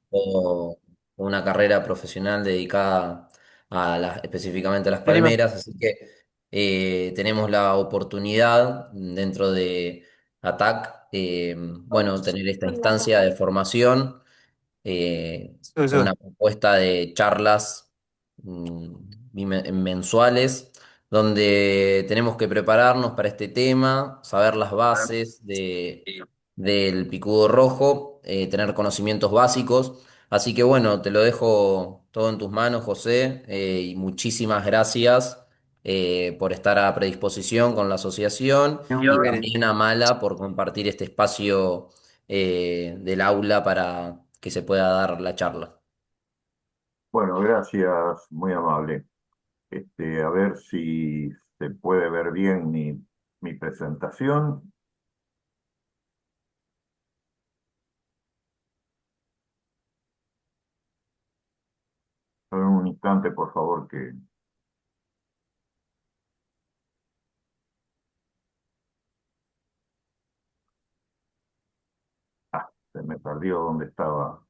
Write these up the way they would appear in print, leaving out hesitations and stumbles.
o una carrera profesional dedicada específicamente a las Sí, palmeras, así que tenemos la oportunidad dentro de ATAC, bueno, tener esta instancia de formación, sí, sí. una propuesta de charlas mensuales, donde tenemos que prepararnos para este tema, saber las bases del picudo rojo, tener conocimientos básicos. Así que bueno, te lo dejo todo en tus manos, José, y muchísimas gracias por estar a predisposición con la asociación y Mire, también a Mala por compartir este espacio del aula para que se pueda dar la charla. Bueno, gracias, muy amable. A ver si se puede ver bien mi presentación. En un instante, por favor, que se me perdió donde estaba.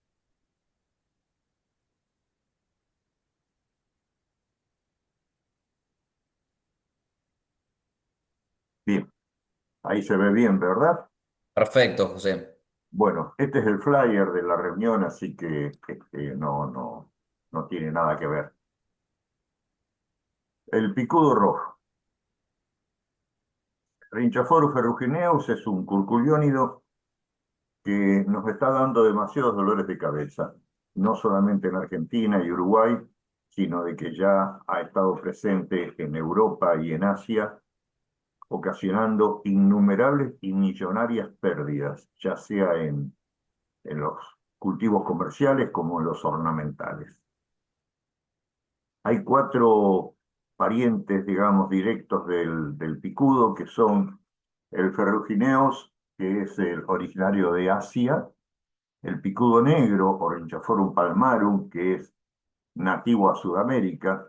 Bien, ahí se ve bien, ¿verdad? Perfecto, José. Bueno, este es el flyer de la reunión, así que no tiene nada que ver. El picudo rojo. Rhinchophorus ferrugineus es un curculiónido que nos está dando demasiados dolores de cabeza, no solamente en Argentina y Uruguay, sino de que ya ha estado presente en Europa y en Asia, ocasionando innumerables y millonarias pérdidas, ya sea en los cultivos comerciales como en los ornamentales. Hay cuatro parientes, digamos, directos del picudo, que son el ferrugineus, que es el originario de Asia, el picudo negro, Ornithoforum palmarum, que es nativo a Sudamérica.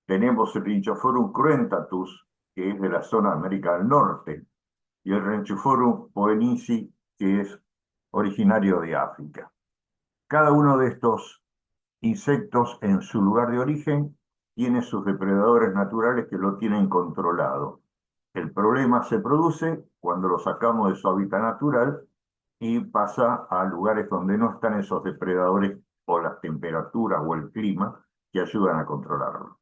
Tenemos el Rhinchoforum cruentatus, que es de la zona de América del Norte, y el Rhinchoforum poenisi, que es originario de África. Cada uno de estos insectos en su lugar de origen tiene sus depredadores naturales que lo tienen controlado. El problema se produce cuando lo sacamos de su hábitat natural y pasa a lugares donde no están esos depredadores o las temperaturas o el clima que ayudan a controlarlo.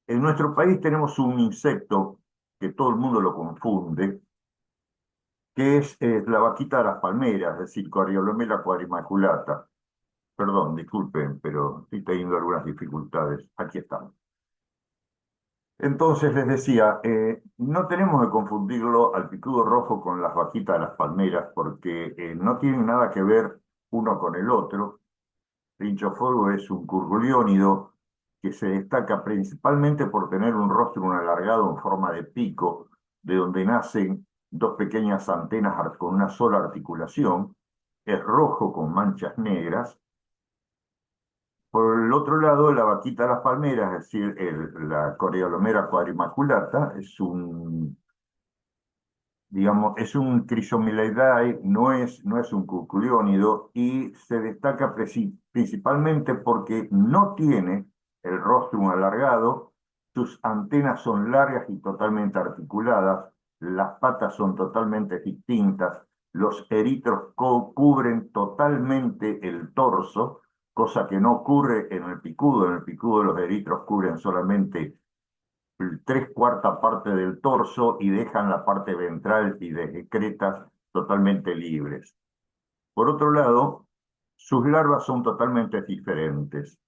En nuestro país tenemos un insecto que todo el mundo lo confunde, que es la vaquita de las palmeras, es decir, Coriolomela quadrimaculata. Perdón, disculpen, pero estoy teniendo algunas dificultades. Aquí estamos. Entonces les decía, no tenemos que confundirlo al picudo rojo con las vaquitas de las palmeras, porque no tienen nada que ver uno con el otro. Rinchoforu es un curculiónido que se destaca principalmente por tener un rostro alargado en forma de pico, de donde nacen dos pequeñas antenas con una sola articulación. Es rojo con manchas negras. Por el otro lado, la vaquita de las palmeras, es decir, la Coreolomera quadrimaculata, digamos, es un Chrysomelidae, no es un cuculiónido y se destaca principalmente porque no tiene el rostrum alargado, sus antenas son largas y totalmente articuladas, las patas son totalmente distintas, los eritros cubren totalmente el torso, cosa que no ocurre en el picudo los eritros cubren solamente tres cuartas partes del torso y dejan la parte ventral y de excretas totalmente libres. Por otro lado, sus larvas son totalmente diferentes.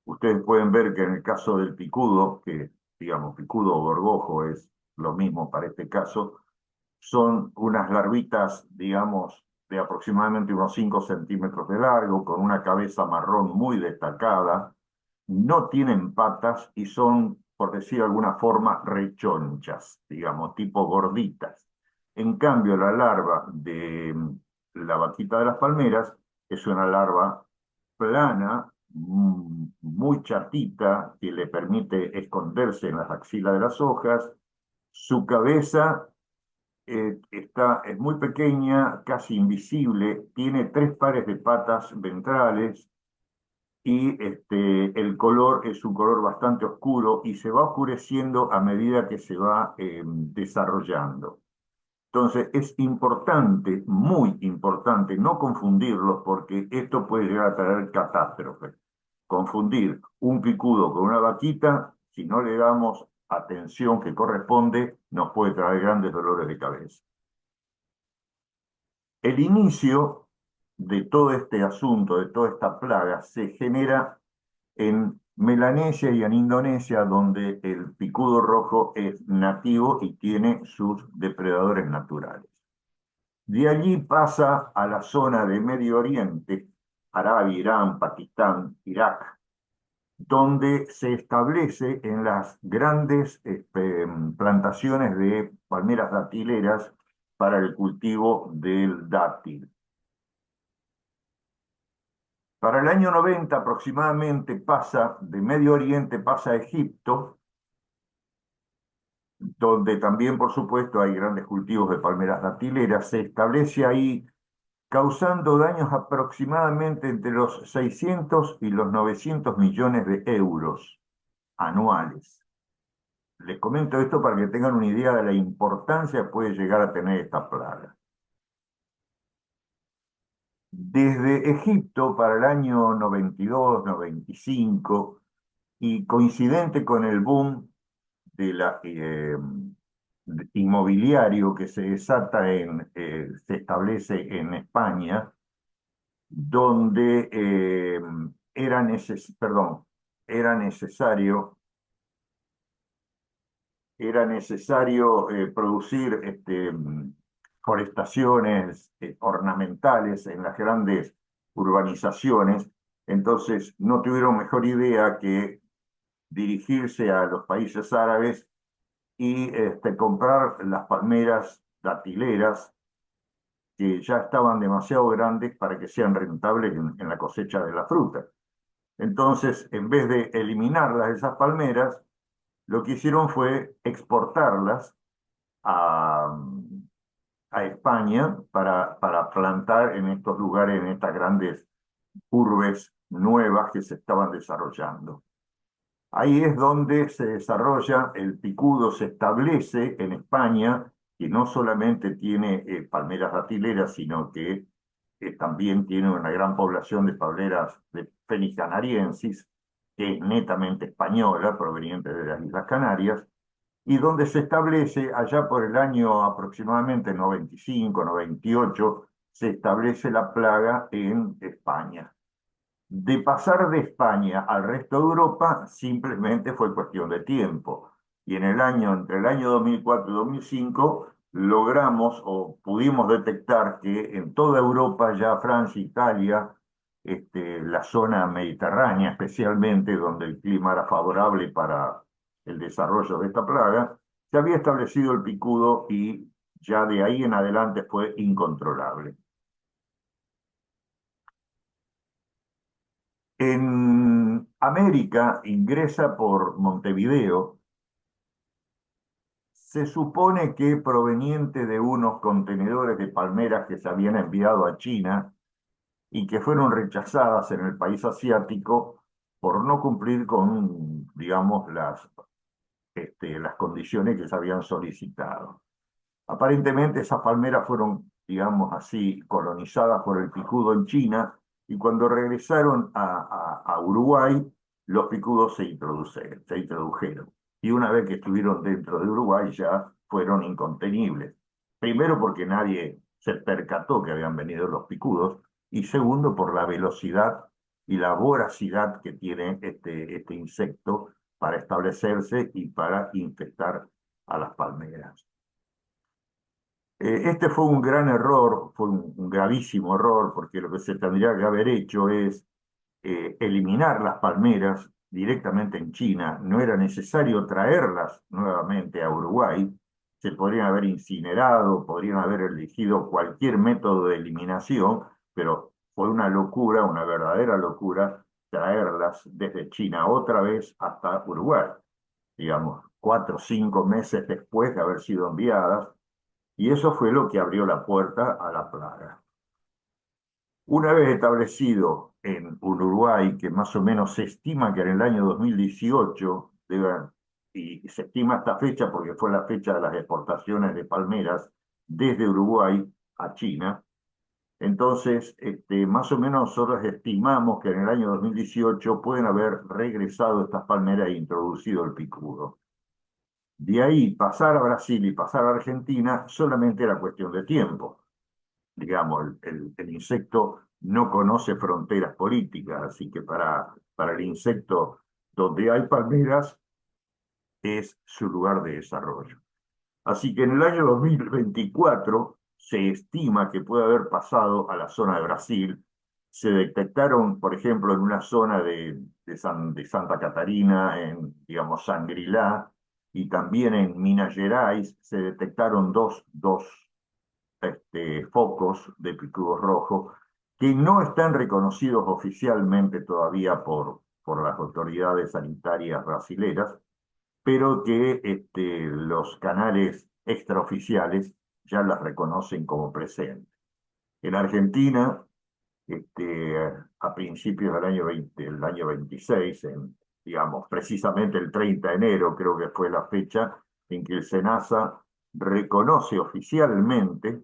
Ustedes pueden ver que en el caso del picudo, que digamos picudo o gorgojo es lo mismo para este caso, son unas larvitas, digamos, de aproximadamente unos 5 centímetros de largo, con una cabeza marrón muy destacada, no tienen patas y son, por decir de alguna forma, rechonchas, digamos, tipo gorditas. En cambio, la larva de la vaquita de las palmeras es una larva plana, muy chatita, que le permite esconderse en las axilas de las hojas. Su cabeza es muy pequeña, casi invisible, tiene 3 pares de patas ventrales y el color es un color bastante oscuro y se va oscureciendo a medida que se va desarrollando. Entonces es importante, muy importante, no confundirlos porque esto puede llegar a traer catástrofes. Confundir un picudo con una vaquita, si no le damos atención que corresponde, nos puede traer grandes dolores de cabeza. El inicio de todo este asunto, de toda esta plaga, se genera en Melanesia y en Indonesia, donde el picudo rojo es nativo y tiene sus depredadores naturales. De allí pasa a la zona de Medio Oriente, Arabia, Irán, Pakistán, Irak, donde se establece en las grandes plantaciones de palmeras datileras para el cultivo del dátil. Para el año 90 aproximadamente pasa de Medio Oriente, pasa a Egipto, donde también, por supuesto, hay grandes cultivos de palmeras datileras. Se establece ahí causando daños aproximadamente entre los 600 y los 900 millones de euros anuales. Les comento esto para que tengan una idea de la importancia que puede llegar a tener esta plaga. Desde Egipto para el año 92, 95, y coincidente con el boom de la, inmobiliario que se desata se establece en España, donde era necesario producir forestaciones ornamentales en las grandes urbanizaciones. Entonces no tuvieron mejor idea que dirigirse a los países árabes y comprar las palmeras datileras que ya estaban demasiado grandes para que sean rentables en la cosecha de la fruta. Entonces, en vez de eliminarlas, esas palmeras, lo que hicieron fue exportarlas a, a España para plantar en estos lugares, en estas grandes urbes nuevas que se estaban desarrollando. Ahí es donde se desarrolla el picudo, se establece en España, que no solamente tiene palmeras datileras, sino que también tiene una gran población de palmeras de Fenis canariensis, que es netamente española, proveniente de las Islas Canarias, y donde se establece, allá por el año aproximadamente 95, 98, se establece la plaga en España. De pasar de España al resto de Europa simplemente fue cuestión de tiempo. Y entre el año 2004 y 2005 logramos o pudimos detectar que en toda Europa, ya Francia, Italia, la zona mediterránea especialmente, donde el clima era favorable para el desarrollo de esta plaga, se había establecido el picudo y ya de ahí en adelante fue incontrolable. En América ingresa por Montevideo, se supone que proveniente de unos contenedores de palmeras que se habían enviado a China y que fueron rechazadas en el país asiático por no cumplir con, digamos, las condiciones que se habían solicitado. Aparentemente esas palmeras fueron, digamos así, colonizadas por el picudo en China y cuando regresaron a Uruguay, los picudos se introdujeron. Y una vez que estuvieron dentro de Uruguay ya fueron incontenibles. Primero porque nadie se percató que habían venido los picudos y segundo por la velocidad y la voracidad que tiene este insecto para establecerse y para infectar a las palmeras. Este fue un gran error, fue un gravísimo error, porque lo que se tendría que haber hecho es eliminar las palmeras directamente en China. No era necesario traerlas nuevamente a Uruguay. Se podrían haber incinerado, podrían haber elegido cualquier método de eliminación, pero fue una locura, una verdadera locura, traerlas desde China otra vez hasta Uruguay, digamos, 4 o 5 meses después de haber sido enviadas Y eso fue lo que abrió la puerta a la plaga. Una vez establecido en Uruguay, que más o menos se estima que en el año 2018, y se estima esta fecha porque fue la fecha de las exportaciones de palmeras desde Uruguay a China, entonces más o menos nosotros estimamos que en el año 2018 pueden haber regresado estas palmeras e introducido el picudo. De ahí pasar a Brasil y pasar a Argentina solamente era cuestión de tiempo. Digamos, el insecto no conoce fronteras políticas, así que para el insecto donde hay palmeras es su lugar de desarrollo. Así que en el año 2024 se estima que puede haber pasado a la zona de Brasil. Se detectaron, por ejemplo, en una zona de Santa Catarina, en, digamos, Shangri-La, y también en Minas Gerais se detectaron dos focos de picudo rojo que no están reconocidos oficialmente todavía por las autoridades sanitarias brasileras, pero que los canales extraoficiales ya las reconocen como presentes. En Argentina, a principios del año 20, el año 26, digamos, precisamente el 30 de enero, creo que fue la fecha en que el SENASA reconoce oficialmente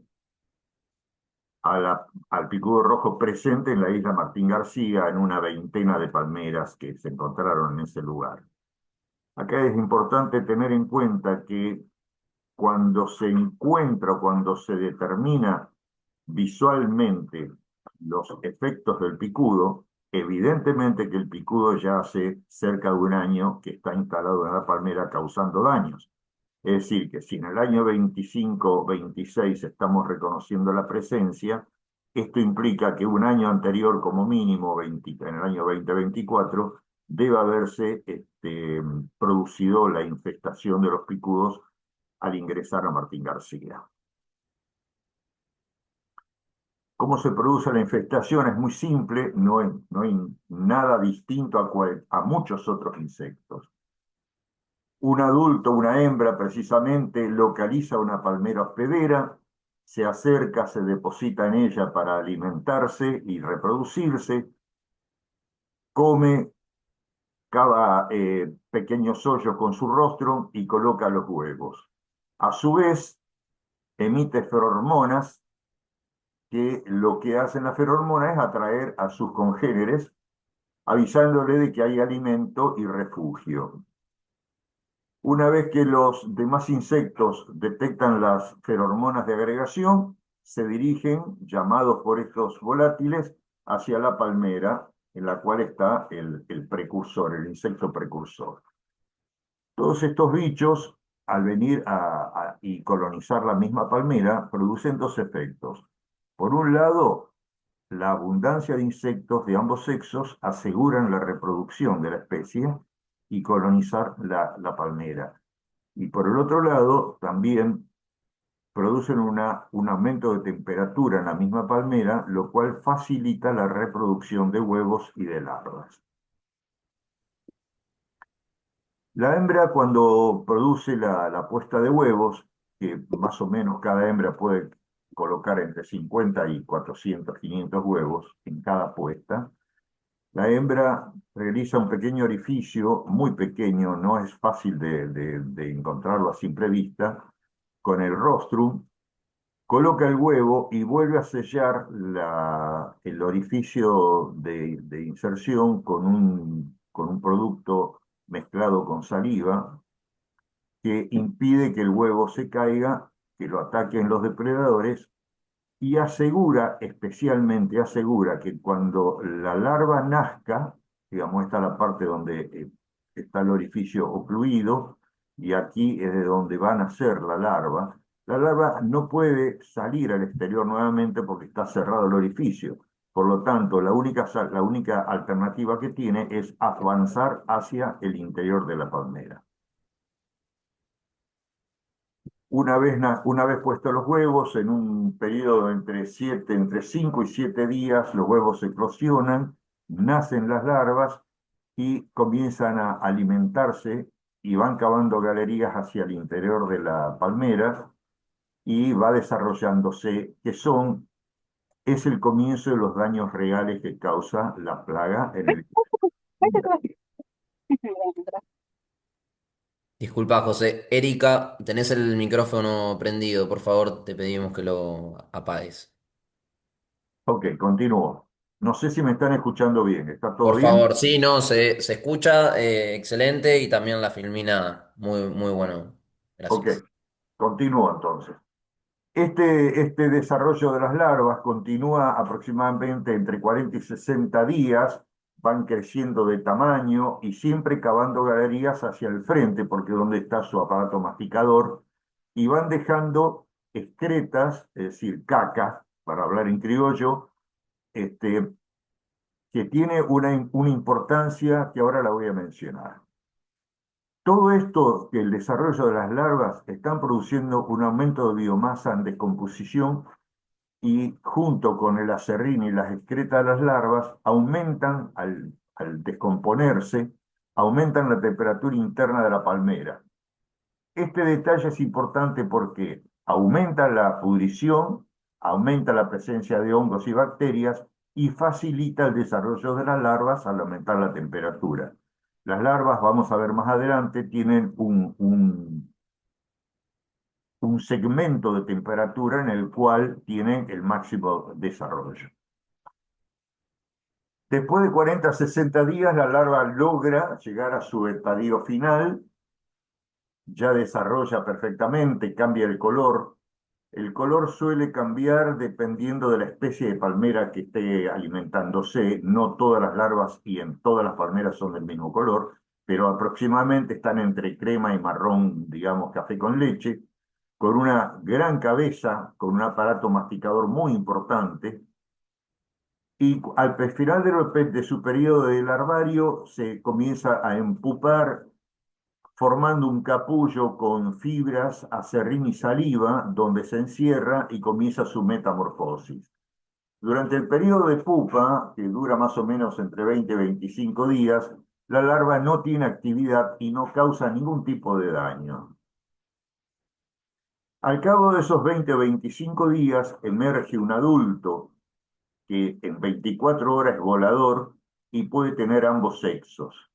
al picudo rojo presente en la isla Martín García en una veintena de palmeras que se encontraron en ese lugar. Acá es importante tener en cuenta que cuando se encuentra o cuando se determina visualmente los efectos del picudo, evidentemente que el picudo ya hace cerca de un año que está instalado en la palmera causando daños. Es decir, que si en el año 25 o 26 estamos reconociendo la presencia, esto implica que un año anterior, como mínimo, en el año 2024, debe haberse producido la infestación de los picudos al ingresar a Martín García. ¿Cómo se produce la infestación? Es muy simple, no hay nada distinto a muchos otros insectos. Un adulto, una hembra precisamente, localiza una palmera hospedera, se acerca, se deposita en ella para alimentarse y reproducirse, come, cava pequeños hoyos con su rostro y coloca los huevos. A su vez, emite feromonas que lo que hacen las feromonas es atraer a sus congéneres, avisándole de que hay alimento y refugio. Una vez que los demás insectos detectan las feromonas de agregación, se dirigen, llamados por estos volátiles, hacia la palmera en la cual está el precursor, el insecto precursor. Todos estos bichos, al venir y colonizar la misma palmera, producen dos efectos. Por un lado, la abundancia de insectos de ambos sexos aseguran la reproducción de la especie y colonizar la palmera. Y por el otro lado, también producen un aumento de temperatura en la misma palmera, lo cual facilita la reproducción de huevos y de larvas. La hembra, cuando produce la puesta de huevos, que más o menos cada hembra puede colocar entre 50 y 400, 500 huevos en cada puesta, la hembra realiza un pequeño orificio, muy pequeño, no es fácil de encontrarlo a simple vista, con el rostrum, coloca el huevo y vuelve a sellar el orificio de inserción con un producto mezclado con saliva que impide que el huevo se caiga, que lo ataquen los depredadores y especialmente asegura que cuando la larva nazca, digamos, esta es la parte donde está el orificio ocluido, y aquí es de donde va a nacer la larva no puede salir al exterior nuevamente porque está cerrado el orificio. Por lo tanto, la única alternativa que tiene es avanzar hacia el interior de la palmera. Una vez puestos los huevos, en un periodo entre 5 y 7 días, los huevos se eclosionan, nacen las larvas y comienzan a alimentarse y van cavando galerías hacia el interior de la palmera, y va desarrollándose, es el comienzo de los daños reales que causa la plaga en el... Disculpa, José. Erika, tenés el micrófono prendido. Por favor, te pedimos que lo apagues. Ok, continúo. No sé si me están escuchando bien. ¿Está todo Por bien? favor, sí, no, se escucha excelente y también la filmina muy, muy bueno. Ok, Gracias. continúo entonces. Este desarrollo de las larvas continúa aproximadamente entre 40 y 60 días, van creciendo de tamaño y siempre cavando galerías hacia el frente, porque es donde está su aparato masticador, y van dejando excretas, es decir, caca, para hablar en criollo, este, que tiene una importancia que ahora la voy a mencionar. Todo esto, que el desarrollo de las larvas, están produciendo un aumento de biomasa en descomposición y junto con el acerrín y las excretas de las larvas aumentan, al descomponerse, aumentan la temperatura interna de la palmera. Este detalle es importante porque aumenta la pudrición, aumenta la presencia de hongos y bacterias y facilita el desarrollo de las larvas al aumentar la temperatura. Las larvas, vamos a ver más adelante, tienen un segmento de temperatura en el cual tienen el máximo desarrollo. Después de 40 a 60 días, la larva logra llegar a su estadio final, ya desarrolla perfectamente, cambia el color. El color suele cambiar dependiendo de la especie de palmera que esté alimentándose. No todas las larvas y en todas las palmeras son del mismo color, pero aproximadamente están entre crema y marrón, digamos, café con leche, con una gran cabeza, con un aparato masticador muy importante. Y al final de su periodo de larvario se comienza a empupar formando un capullo con fibras, acerrín y saliva, donde se encierra y comienza su metamorfosis. Durante el periodo de pupa, que dura más o menos entre 20 y 25 días, la larva no tiene actividad y no causa ningún tipo de daño. Al cabo de esos 20 o 25 días emerge un adulto que en 24 horas es volador y puede tener ambos sexos,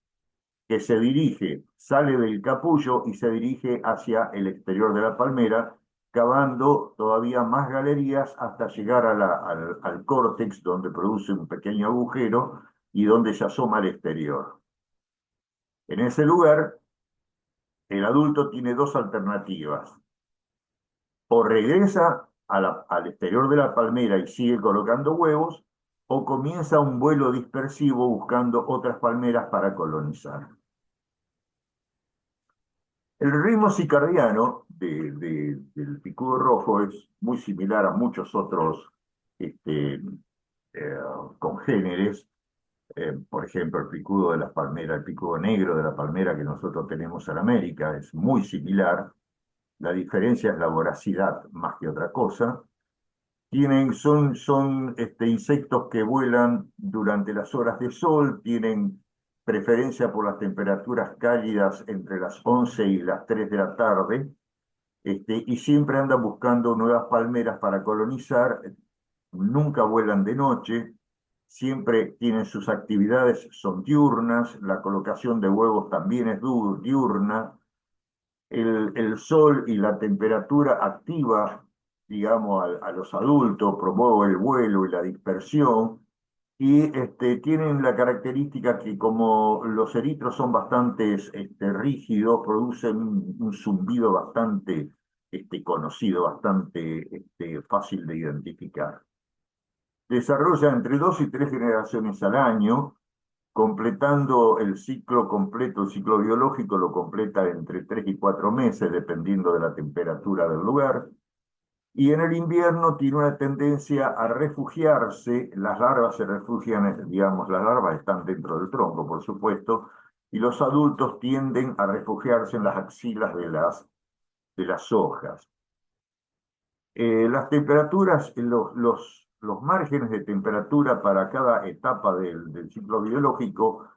que se dirige, sale del capullo y se dirige hacia el exterior de la palmera, cavando todavía más galerías hasta llegar al córtex, donde produce un pequeño agujero y donde se asoma al exterior. En ese lugar, el adulto tiene dos alternativas. O regresa al exterior de la palmera y sigue colocando huevos, o comienza un vuelo dispersivo buscando otras palmeras para colonizar. El ritmo circadiano del picudo rojo es muy similar a muchos otros este, eh, congéneres. Por ejemplo, el picudo de la palmera, el picudo negro de la palmera que nosotros tenemos en América es muy similar. La diferencia es la voracidad más que otra cosa. Son insectos que vuelan durante las horas de sol, tienen preferencia por las temperaturas cálidas entre las 11 y las 3 de la tarde, y siempre andan buscando nuevas palmeras para colonizar, nunca vuelan de noche, siempre tienen sus actividades, son diurnas, la colocación de huevos también es diurna, el sol y la temperatura activa, digamos, a los adultos, promueve el vuelo y la dispersión, y tienen la característica que como los eritros son bastante rígidos, producen un zumbido bastante conocido, bastante fácil de identificar. Desarrolla entre 2 y 3 generaciones al año, completando el ciclo completo, el ciclo biológico lo completa entre 3 y 4 meses, dependiendo de la temperatura del lugar. Y en el invierno tiene una tendencia a refugiarse, las larvas se refugian, digamos, las larvas están dentro del tronco, por supuesto, y los adultos tienden a refugiarse en las axilas de las hojas. Las temperaturas, los márgenes de temperatura para cada etapa del ciclo biológico,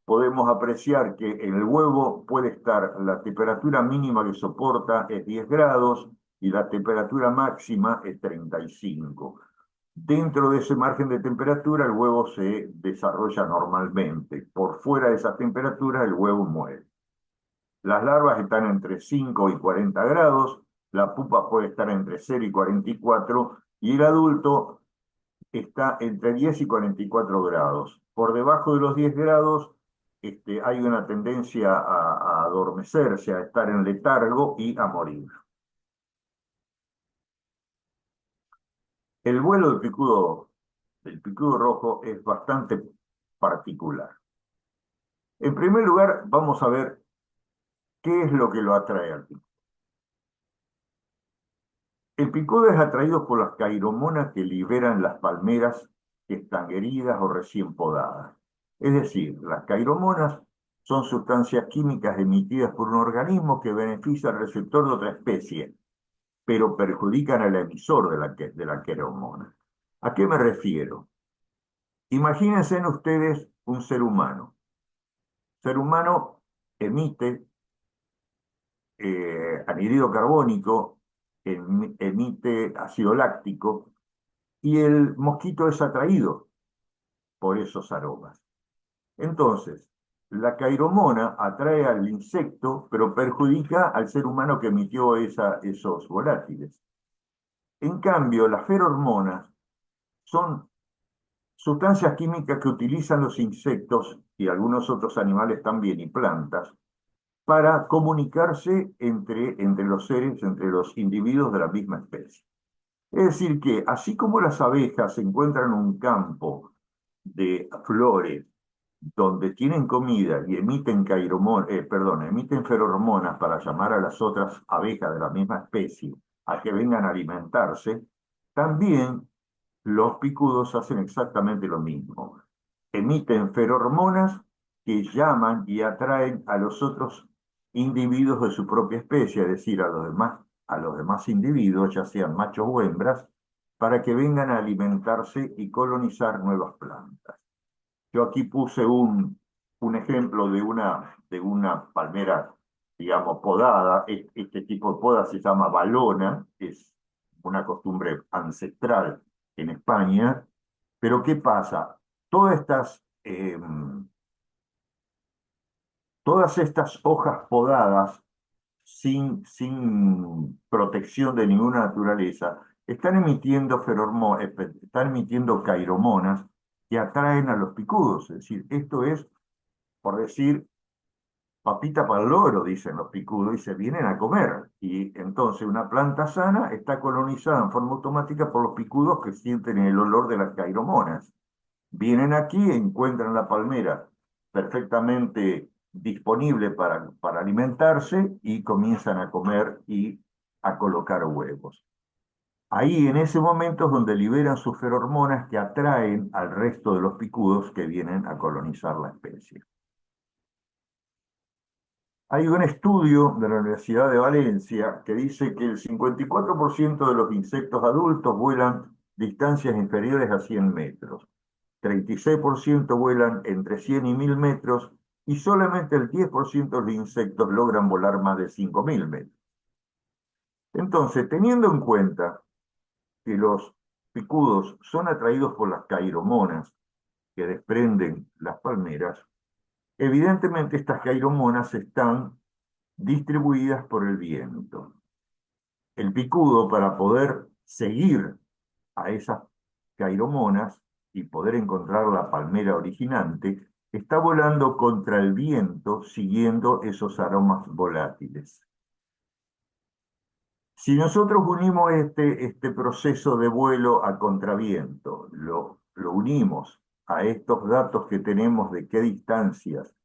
podemos apreciar que en el huevo puede estar la temperatura mínima que soporta es 10 grados y la temperatura máxima es 35. Dentro de ese margen de temperatura el huevo se desarrolla normalmente. Por fuera de esa temperatura el huevo muere. Las larvas están entre 5 y 40 grados, la pupa puede estar entre 0 y 44 y el adulto está entre 10 y 44 grados. Por debajo de los 10 grados hay una tendencia a adormecerse, a estar en letargo y a morir. El vuelo del picudo rojo es bastante particular. En primer lugar, vamos a ver qué es lo que lo atrae al picudo. El picudo es atraído por las cairomonas que liberan las palmeras que están heridas o recién podadas. Es decir, las cairomonas son sustancias químicas emitidas por un organismo que beneficia al receptor de otra especie, pero perjudican al emisor de la cairomona. ¿A qué me refiero? Imagínense ustedes un ser humano. El ser humano emite anhídrido carbónico, emite ácido láctico, y el mosquito es atraído por esos aromas. Entonces, la cairomona atrae al insecto, pero perjudica al ser humano que emitió esos volátiles. En cambio, las ferormonas son sustancias químicas que utilizan los insectos y algunos otros animales también y plantas para comunicarse entre los seres, entre los individuos de la misma especie. Es decir, que así como las abejas se encuentran en un campo de flores donde tienen comida y emiten ferormonas para llamar a las otras abejas de la misma especie a que vengan a alimentarse, también los picudos hacen exactamente lo mismo. Emiten ferormonas que llaman y atraen a los otros individuos de su propia especie, es decir, a los demás individuos, ya sean machos o hembras, para que vengan a alimentarse y colonizar nuevas plantas. Yo aquí puse un ejemplo de una palmera, digamos, podada. Este tipo de poda se llama valona, es una costumbre ancestral en España. Pero ¿qué pasa? Todas estas hojas podadas sin protección de ninguna naturaleza, están emitiendo cairomonas que atraen a los picudos. Es decir, esto es, por decir, papita para el loro, dicen los picudos, y se vienen a comer. Y entonces una planta sana está colonizada en forma automática por los picudos que sienten el olor de las cairomonas. Vienen aquí, encuentran la palmera perfectamente disponible para alimentarse y comienzan a comer y a colocar huevos. Ahí, en ese momento, es donde liberan sus ferormonas que atraen al resto de los picudos que vienen a colonizar la especie. Hay un estudio de la Universidad de Valencia que dice que el 54% de los insectos adultos vuelan distancias inferiores a 100 metros. 36% vuelan entre 100 y 1000 metros y solamente el 10% de insectos logran volar más de 5000 metros. Entonces, teniendo en cuenta que los picudos son atraídos por las cairomonas que desprenden las palmeras, evidentemente estas cairomonas están distribuidas por el viento. El picudo, para poder seguir a esas cairomonas y poder encontrar la palmera originante, está volando contra el viento siguiendo esos aromas volátiles. Si nosotros unimos este proceso de vuelo a contraviento, lo unimos a estos datos que tenemos de qué distancias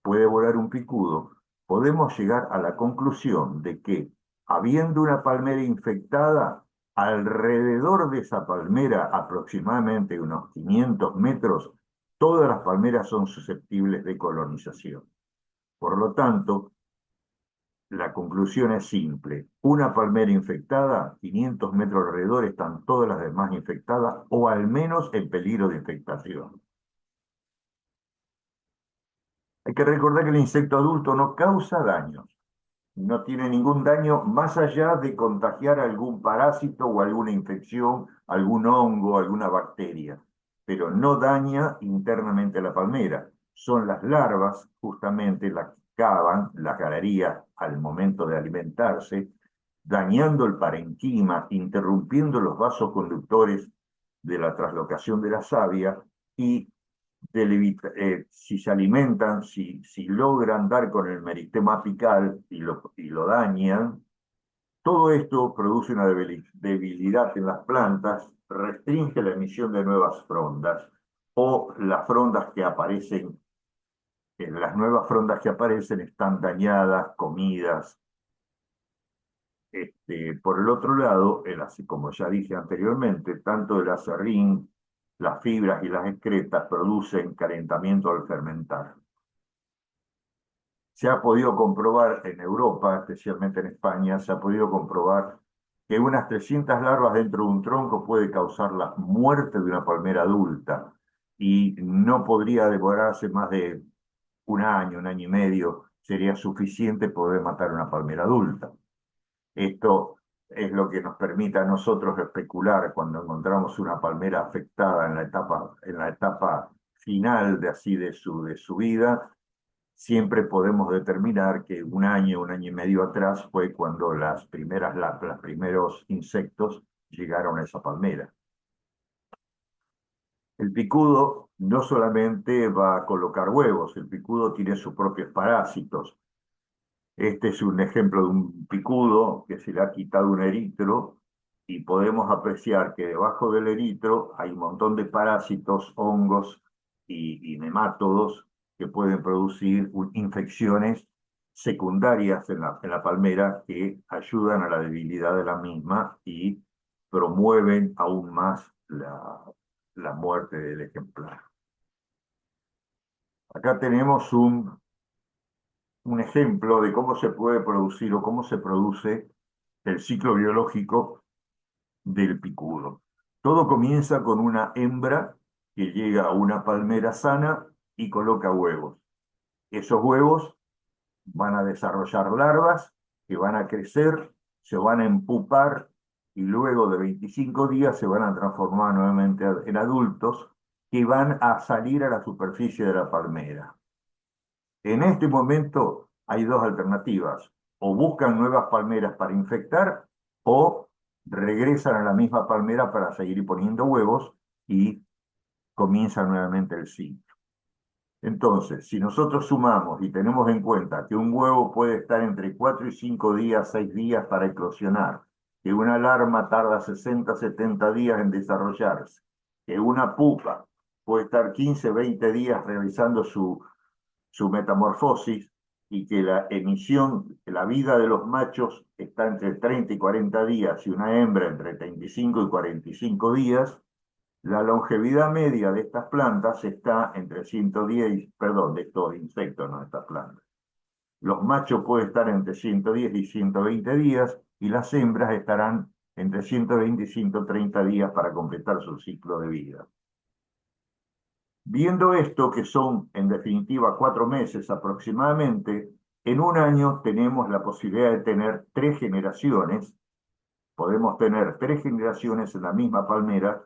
puede volar un picudo, podemos llegar a la conclusión de que, habiendo una palmera infectada, alrededor de esa palmera, aproximadamente unos 500 metros, todas las palmeras son susceptibles de colonización. Por lo tanto, la conclusión es simple. Una palmera infectada, 500 metros alrededor están todas las demás infectadas o al menos en peligro de infectación. Hay que recordar que el insecto adulto no causa daños. no tiene ningún daño más allá de contagiar algún parásito o alguna infección, algún hongo, alguna bacteria, pero no daña internamente la palmera. Son las larvas justamente las que cavan las galerías al momento de alimentarse, dañando el parenquima, interrumpiendo los vasos conductores de la traslocación de la savia y si se alimentan, si logran dar con el meristema apical y lo dañan, todo esto produce una debilidad en las plantas, restringe la emisión de nuevas frondas o las frondas que aparecen, las nuevas frondas que aparecen están dañadas, comidas. Por el otro lado, como ya dije anteriormente, tanto el acerrín, las fibras y las excretas producen calentamiento al fermentar. Se ha podido comprobar en Europa, especialmente en España, se ha podido comprobar que unas 300 larvas dentro de un tronco puede causar la muerte de una palmera adulta y no podría demorarse más de un año y medio, sería suficiente poder matar una palmera adulta. Esto es lo que nos permite a nosotros especular cuando encontramos una palmera afectada en la etapa final de su vida. Siempre podemos determinar que un año y medio atrás fue cuando los primeros insectos llegaron a esa palmera. El picudo no solamente va a colocar huevos, el picudo tiene sus propios parásitos. Este es un ejemplo de un picudo que se le ha quitado un eritro y podemos apreciar que debajo del eritro hay un montón de parásitos, hongos y nemátodos que pueden producir infecciones secundarias en la palmera que ayudan a la debilidad de la misma y promueven aún más la muerte del ejemplar. Acá tenemos un ejemplo de cómo se puede producir o cómo se produce el ciclo biológico del picudo. Todo comienza con una hembra que llega a una palmera sana y coloca huevos. Esos huevos van a desarrollar larvas que van a crecer, se van a empupar y luego de 25 días se van a transformar nuevamente en adultos que van a salir a la superficie de la palmera. En este momento hay dos alternativas: o buscan nuevas palmeras para infectar o regresan a la misma palmera para seguir poniendo huevos y comienza nuevamente el ciclo. Entonces, si nosotros sumamos y tenemos en cuenta que un huevo puede estar entre 4 y 5 días, 6 días para eclosionar, que una larva tarda 60, 70 días en desarrollarse, que una pupa puede estar 15, 20 días realizando su metamorfosis y que la vida de los machos está entre 30 y 40 días y una hembra entre 35 y 45 días, la longevidad media de estas plantas está entre 110, perdón, de estos insectos, no de estas plantas. Los machos pueden estar entre 110 y 120 días y las hembras estarán entre 120 y 130 días para completar su ciclo de vida. Viendo esto, que son en definitiva 4 meses aproximadamente, en un año tenemos la posibilidad de tener 3 generaciones. Podemos tener 3 generaciones en la misma palmera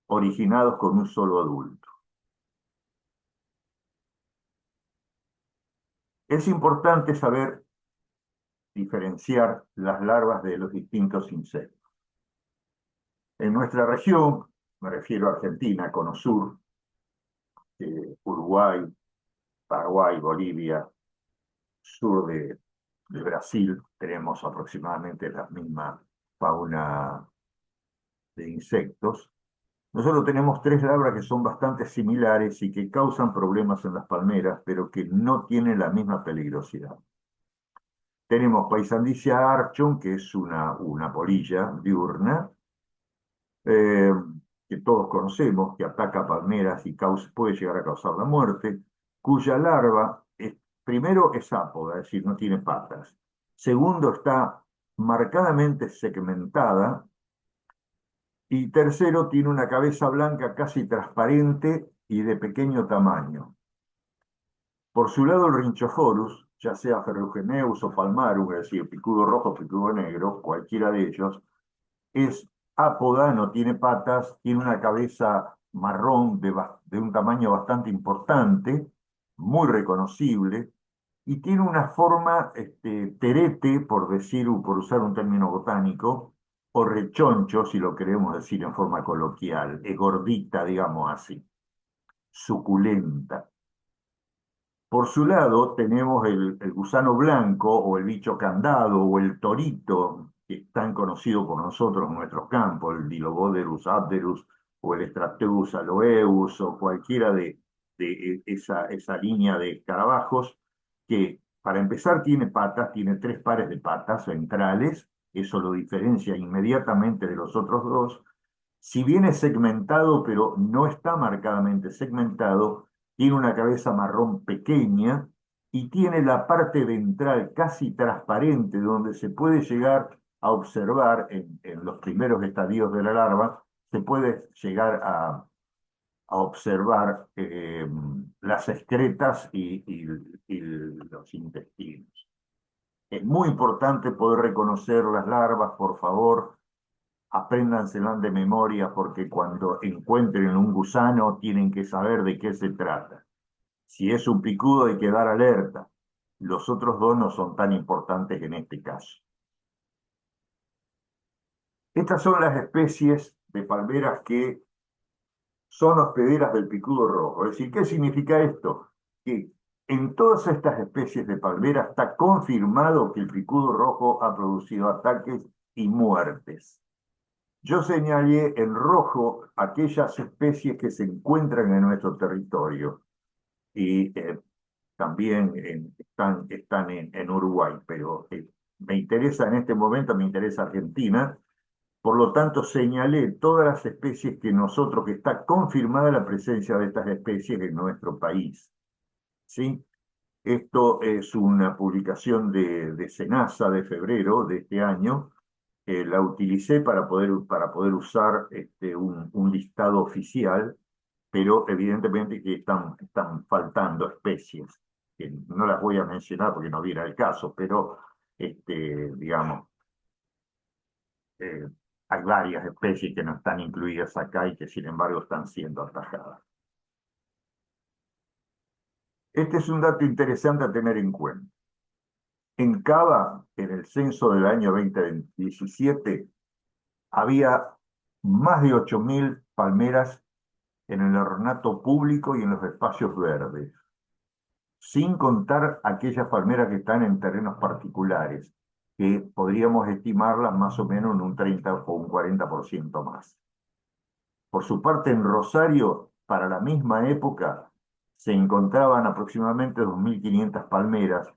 originados con un solo adulto. Es importante saber diferenciar las larvas de los distintos insectos. En nuestra región, me refiero a Argentina, Cono Sur, Uruguay, Paraguay, Bolivia, sur de Brasil, tenemos aproximadamente la misma fauna de insectos. Nosotros tenemos 3 larvas que son bastante similares y que causan problemas en las palmeras, pero que no tienen la misma peligrosidad. Tenemos Paisandicia archon, que es una polilla diurna, eh, que todos conocemos, que ataca palmeras y puede llegar a causar la muerte, cuya larva, primero es ápoda, es decir, no tiene patas. Segundo, está marcadamente segmentada. Y tercero, tiene una cabeza blanca casi transparente y de pequeño tamaño. Por su lado, el Rhynchophorus ya sea Ferrugineus o Palmarum, es decir, picudo rojo, picudo negro, cualquiera de ellos, es ápoda, no tiene patas, tiene una cabeza marrón de un tamaño bastante importante, muy reconocible, y tiene una forma terete, por decir, por usar un término botánico, o rechoncho, si lo queremos decir en forma coloquial, es gordita, digamos así, suculenta. Por su lado, tenemos el gusano blanco o el bicho candado o el torito, que es tan conocido por nosotros en nuestros campos, el Diloboderus abderus o el Strateus aloeus o cualquiera de esa línea de escarabajos, que para empezar tiene patas, tiene 3 pares de patas centrales, eso lo diferencia inmediatamente de los otros dos. Si bien es segmentado, pero no está marcadamente segmentado, tiene una cabeza marrón pequeña y tiene la parte ventral casi transparente, donde se puede llegar a observar en los primeros estadios de la larva, se puede llegar a observar las excretas y los intestinos. Es muy importante poder reconocer las larvas, por favor. Apréndanselas de memoria porque cuando encuentren un gusano tienen que saber de qué se trata. Si es un picudo hay que dar alerta. Los otros dos no son tan importantes en este caso. Estas son las especies de palmeras que son hospederas del picudo rojo. Es decir, ¿qué significa esto? Que en todas estas especies de palmeras está confirmado que el picudo rojo ha producido ataques y muertes. Yo señalé en rojo aquellas especies que se encuentran en nuestro territorio y también están en Uruguay, pero me interesa en este momento, me interesa Argentina, por lo tanto señalé todas las especies que está confirmada la presencia de estas especies en nuestro país. ¿Sí? Esto es una publicación de SENASA de febrero de este año. La utilicé para poder usar un listado oficial, pero evidentemente que están faltando especies, que no las voy a mencionar porque no viene el caso, pero digamos, eh, hay varias especies que no están incluidas acá y que sin embargo están siendo atajadas. Este es un dato interesante a tener en cuenta. En Cava, en el censo del año 2017, había más de 8.000 palmeras en el ornato público y en los espacios verdes, sin contar aquellas palmeras que están en terrenos particulares, que podríamos estimarlas más o menos en un 30 o un 40% más. Por su parte, en Rosario, para la misma época, se encontraban aproximadamente 2.500 palmeras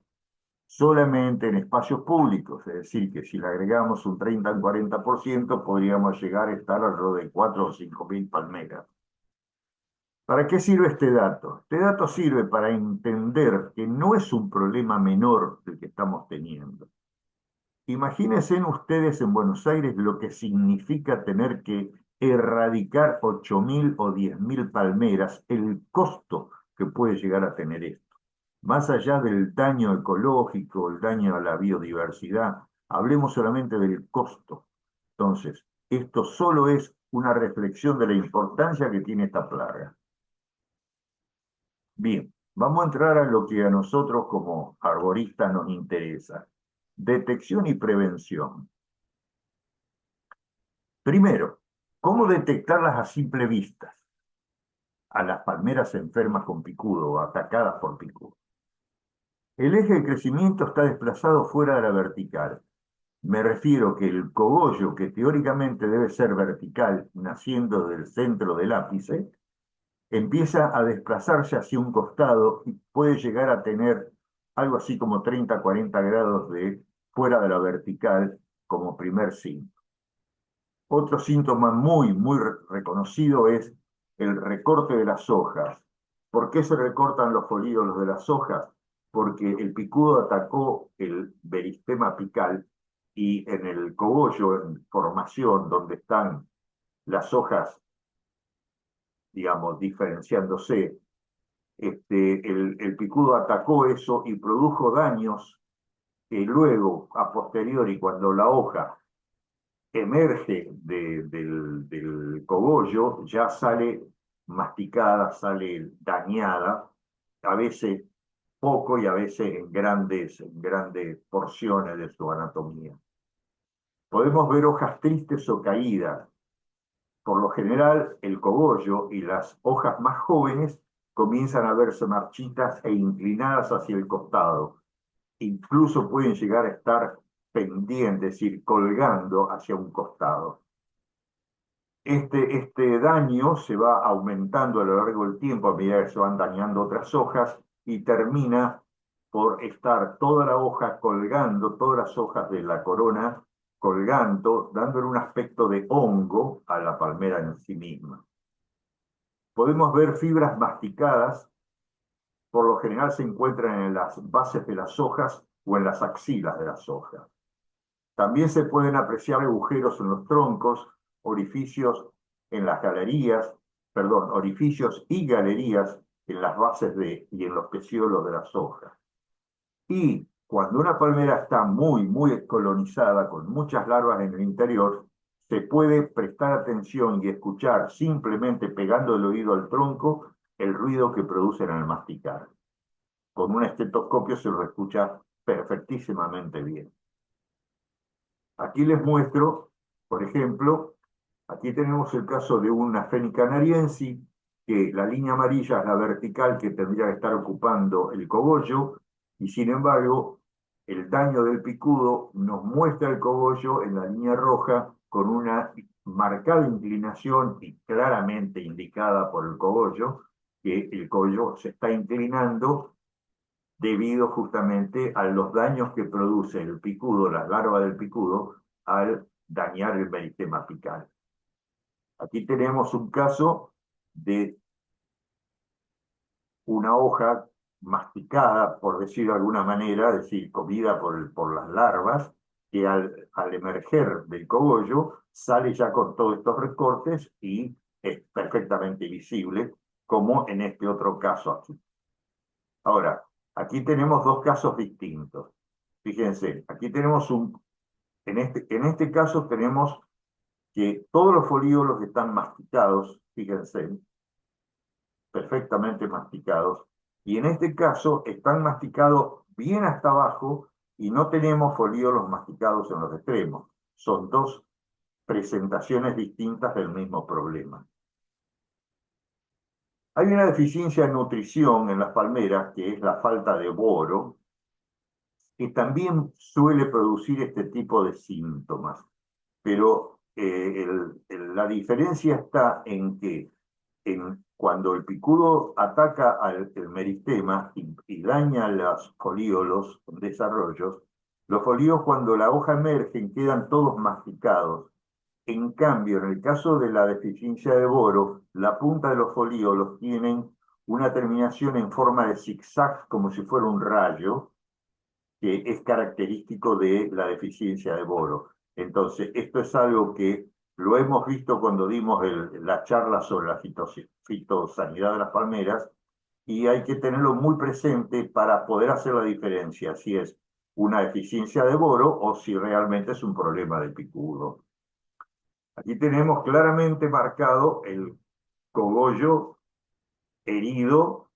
solamente en espacios públicos, es decir, que si le agregamos un 30 al 40%, podríamos llegar a estar alrededor de 4 o 5.000 palmeras. ¿Para qué sirve este dato? Este dato sirve para entender que no es un problema menor el que estamos teniendo. Imagínense ustedes en Buenos Aires lo que significa tener que erradicar 8.000 o 10.000 palmeras, el costo que puede llegar a tener esto. Más allá del daño ecológico, el daño a la biodiversidad, hablemos solamente del costo. Entonces, esto solo es una reflexión de la importancia que tiene esta plaga. Bien, vamos a entrar a lo que a nosotros como arboristas nos interesa. Detección y prevención. Primero, ¿cómo detectarlas a simple vista? A las palmeras enfermas con picudo o atacadas por picudo. El eje de crecimiento está desplazado fuera de la vertical. Me refiero que el cogollo, que teóricamente debe ser vertical, naciendo del centro del ápice, empieza a desplazarse hacia un costado y puede llegar a tener algo así como 30, 40 grados de fuera de la vertical como primer síntoma. Otro síntoma muy reconocido es el recorte de las hojas. ¿Por qué se recortan los folíolos de las hojas? Porque el picudo atacó el meristema apical y en el cogollo, en formación, donde están las hojas, digamos, diferenciándose, el picudo atacó eso y produjo daños que luego, a posteriori, cuando la hoja emerge del cogollo, ya sale masticada, sale dañada, a veces poco y a veces en grandes porciones de su anatomía. Podemos ver hojas tristes o caídas. Por lo general, el cogollo y las hojas más jóvenes comienzan a verse marchitas e inclinadas hacia el costado. Incluso pueden llegar a estar pendientes, es decir, colgando hacia un costado. Este daño se va aumentando a lo largo del tiempo a medida que se van dañando otras hojas y termina por estar toda la hoja colgando, todas las hojas de la corona colgando, dándole un aspecto de hongo a la palmera en sí misma. Podemos ver fibras masticadas, por lo general se encuentran en las bases de las hojas o en las axilas de las hojas. También se pueden apreciar agujeros en los troncos, orificios en las galerías, perdón, orificios y galerías en las bases y en los pecíolos de las hojas. Y cuando una palmera está muy colonizada, con muchas larvas en el interior, se puede prestar atención y escuchar, simplemente pegando el oído al tronco, el ruido que producen al masticar. Con un estetoscopio se lo escucha perfectísimamente bien. Aquí les muestro, por ejemplo, aquí tenemos el caso de una Phoenis canariensis, que la línea amarilla es la vertical que tendría que estar ocupando el cogollo, y sin embargo, el daño del picudo nos muestra el cogollo en la línea roja con una marcada inclinación y claramente indicada por el cogollo, que el cogollo se está inclinando debido justamente a los daños que produce el picudo, las larvas del picudo, al dañar el meristema apical. Aquí tenemos un caso de una hoja masticada, por decirlo de alguna manera, es decir, comida por las larvas, que al emerger del cogollo sale ya con todos estos recortes y es perfectamente visible, como en este otro caso aquí. Ahora, aquí tenemos dos casos distintos. Fíjense, aquí tenemos en este caso tenemos que todos los folíolos están masticados, fíjense, perfectamente masticados, y en este caso están masticados bien hasta abajo y no tenemos folíolos masticados en los extremos. Son dos presentaciones distintas del mismo problema. Hay una deficiencia de nutrición en las palmeras, que es la falta de boro, que también suele producir este tipo de síntomas. Pero la diferencia está en que cuando el picudo ataca el meristema y daña los folíolos en desarrollos, los folíolos cuando la hoja emerge quedan todos masticados. En cambio, en el caso de la deficiencia de boro, la punta de los folíolos tienen una terminación en forma de zigzag, como si fuera un rayo, que es característico de la deficiencia de boro. Entonces, esto es algo que lo hemos visto cuando dimos la charla sobre la fitosanidad de las palmeras, y hay que tenerlo muy presente para poder hacer la diferencia, si es una deficiencia de boro o si realmente es un problema de picudo. Aquí tenemos claramente marcado el cogollo herido,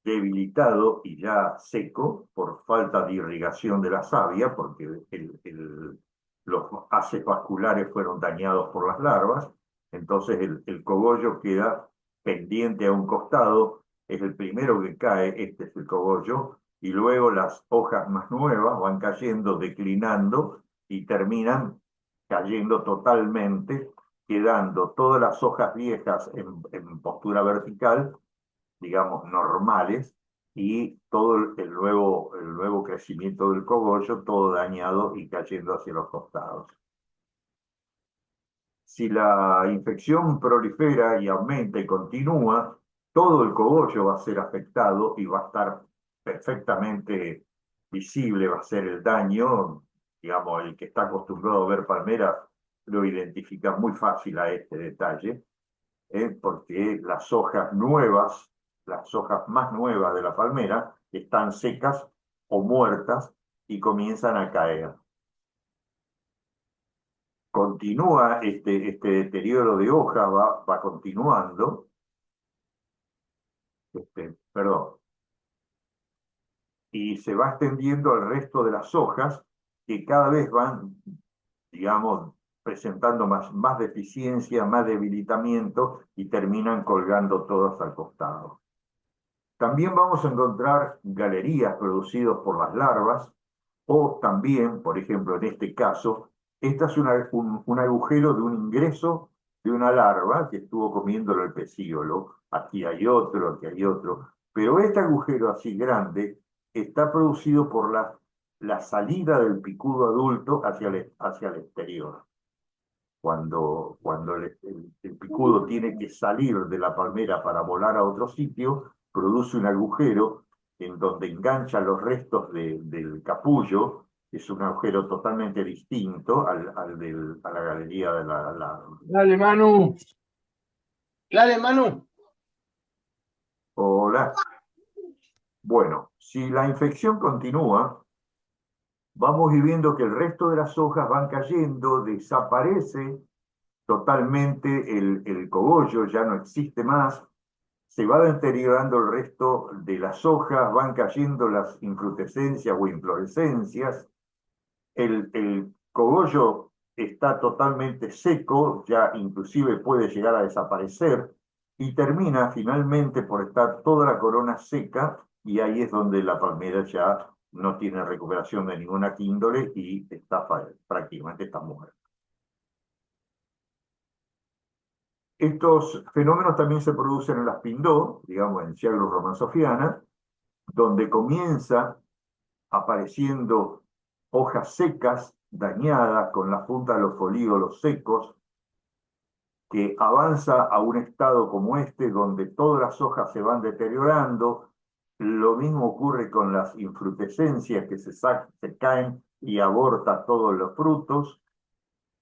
debilitado y ya seco por falta de irrigación de la savia, porque los haces vasculares fueron dañados por las larvas, entonces el cogollo queda pendiente a un costado, es el primero que cae, este es el cogollo, y luego las hojas más nuevas van cayendo, declinando, y terminan cayendo totalmente, quedando todas las hojas viejas en postura vertical, digamos, normales, y todo el nuevo crecimiento del cogollo, todo dañado y cayendo hacia los costados. Si la infección prolifera y aumenta y continúa, todo el cogollo va a ser afectado y va a estar perfectamente visible, va a ser el daño. Digamos, el que está acostumbrado a ver palmeras lo identifica muy fácil a este detalle, porque las hojas nuevas las hojas más nuevas de la palmera están secas o muertas y comienzan a caer. Continúa este deterioro de hojas, va continuando, perdón, y se va extendiendo al resto de las hojas que cada vez van, digamos, presentando más deficiencia, más debilitamiento y terminan colgando todas al costado. También vamos a encontrar galerías producidas por las larvas o también, por ejemplo, en este caso, este es un agujero de un ingreso de una larva que estuvo comiéndolo el pecíolo. Aquí hay otro, aquí hay otro. Pero este agujero así grande está producido por la salida del picudo adulto hacia el exterior. Cuando el picudo tiene que salir de la palmera para volar a otro sitio, produce un agujero en donde engancha los restos del capullo. Es un agujero totalmente distinto a la galería de la... Dale, Manu. Dale, Manu. Hola. Bueno, si la infección continúa, vamos viendo que el resto de las hojas van cayendo, desaparece totalmente el cogollo, ya no existe más, se va deteriorando el resto de las hojas, van cayendo las infrutescencias o inflorescencias, el cogollo está totalmente seco, ya inclusive puede llegar a desaparecer, y termina finalmente por estar toda la corona seca, y ahí es donde la palmera ya no tiene recuperación de ninguna índole y está prácticamente está muerta. Estos fenómenos también se producen en las Pindó, digamos en Ciaglus romanzofiana, donde comienza apareciendo hojas secas, dañadas, con las puntas de los folíolos secos, que avanza a un estado como este, donde todas las hojas se van deteriorando. Lo mismo ocurre con las infrutescencias que se caen y aborta todos los frutos,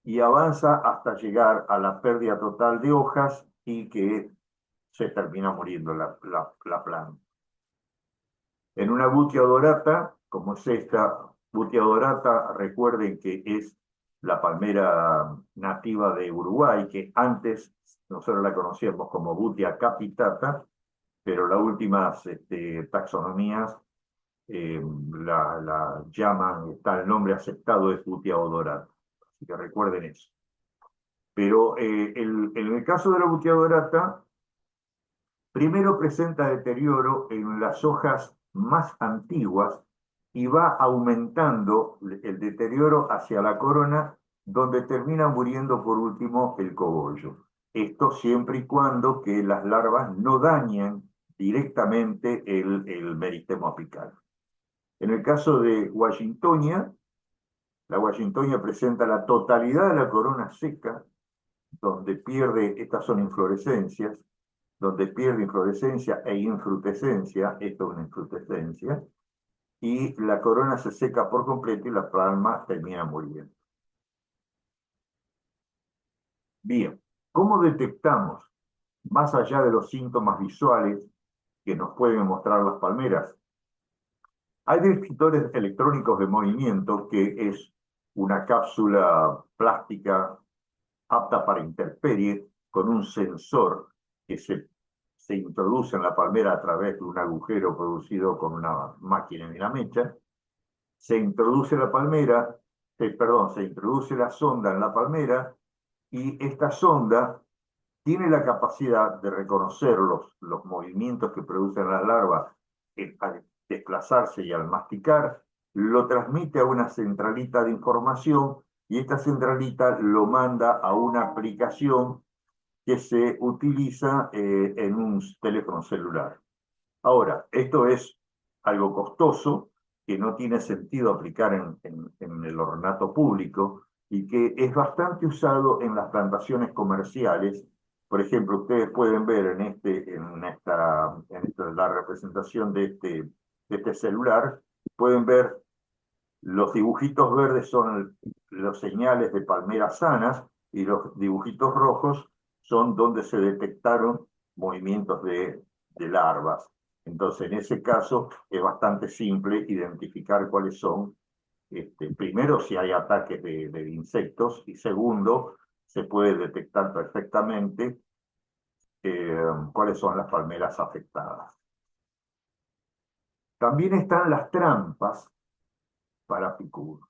y avanza hasta llegar a la pérdida total de hojas y que se termina muriendo la planta. En una butia odorata, como es esta, butia odorata, recuerden que es la palmera nativa de Uruguay, que antes nosotros la conocíamos como butia capitata, pero las últimas taxonomías la llaman, está el nombre aceptado, es butia odorata. Así que recuerden eso. Pero en el caso de la butia odorata, primero presenta deterioro en las hojas más antiguas y va aumentando el deterioro hacia la corona, donde termina muriendo por último el cogollo. Esto siempre y cuando que las larvas no dañen directamente el meristemo apical. En el caso de Washingtonia, la Washingtonia presenta la totalidad de la corona seca, donde pierde, estas son inflorescencias, donde pierde inflorescencia e infrutescencia, esto es una infrutescencia, y la corona se seca por completo y la palma termina muriendo. Bien, ¿cómo detectamos, más allá de los síntomas visuales que nos pueden mostrar las palmeras? Hay detectores electrónicos de movimiento, que es una cápsula plástica apta para intemperie, con un sensor que se introduce en la palmera a través de un agujero producido con una máquina en la mecha, se introduce la palmera, se introduce la sonda en la palmera, y esta sonda tiene la capacidad de reconocer los movimientos que producen las larvas al desplazarse y al masticar, lo transmite a una centralita de información, y esta centralita lo manda a una aplicación que se utiliza en un teléfono celular. Ahora, esto es algo costoso, que no tiene sentido aplicar en el ornato público, y que es bastante usado en las plantaciones comerciales. Por ejemplo, ustedes pueden ver la representación de este celular, pueden ver los dibujitos verdes son los señales de palmeras sanas, y los dibujitos rojos son donde se detectaron movimientos de de larvas. Entonces, en ese caso, es bastante simple identificar cuáles son, primero, si hay ataques de insectos, y segundo, se puede detectar perfectamente cuáles son las palmeras afectadas. También están las trampas para picudos.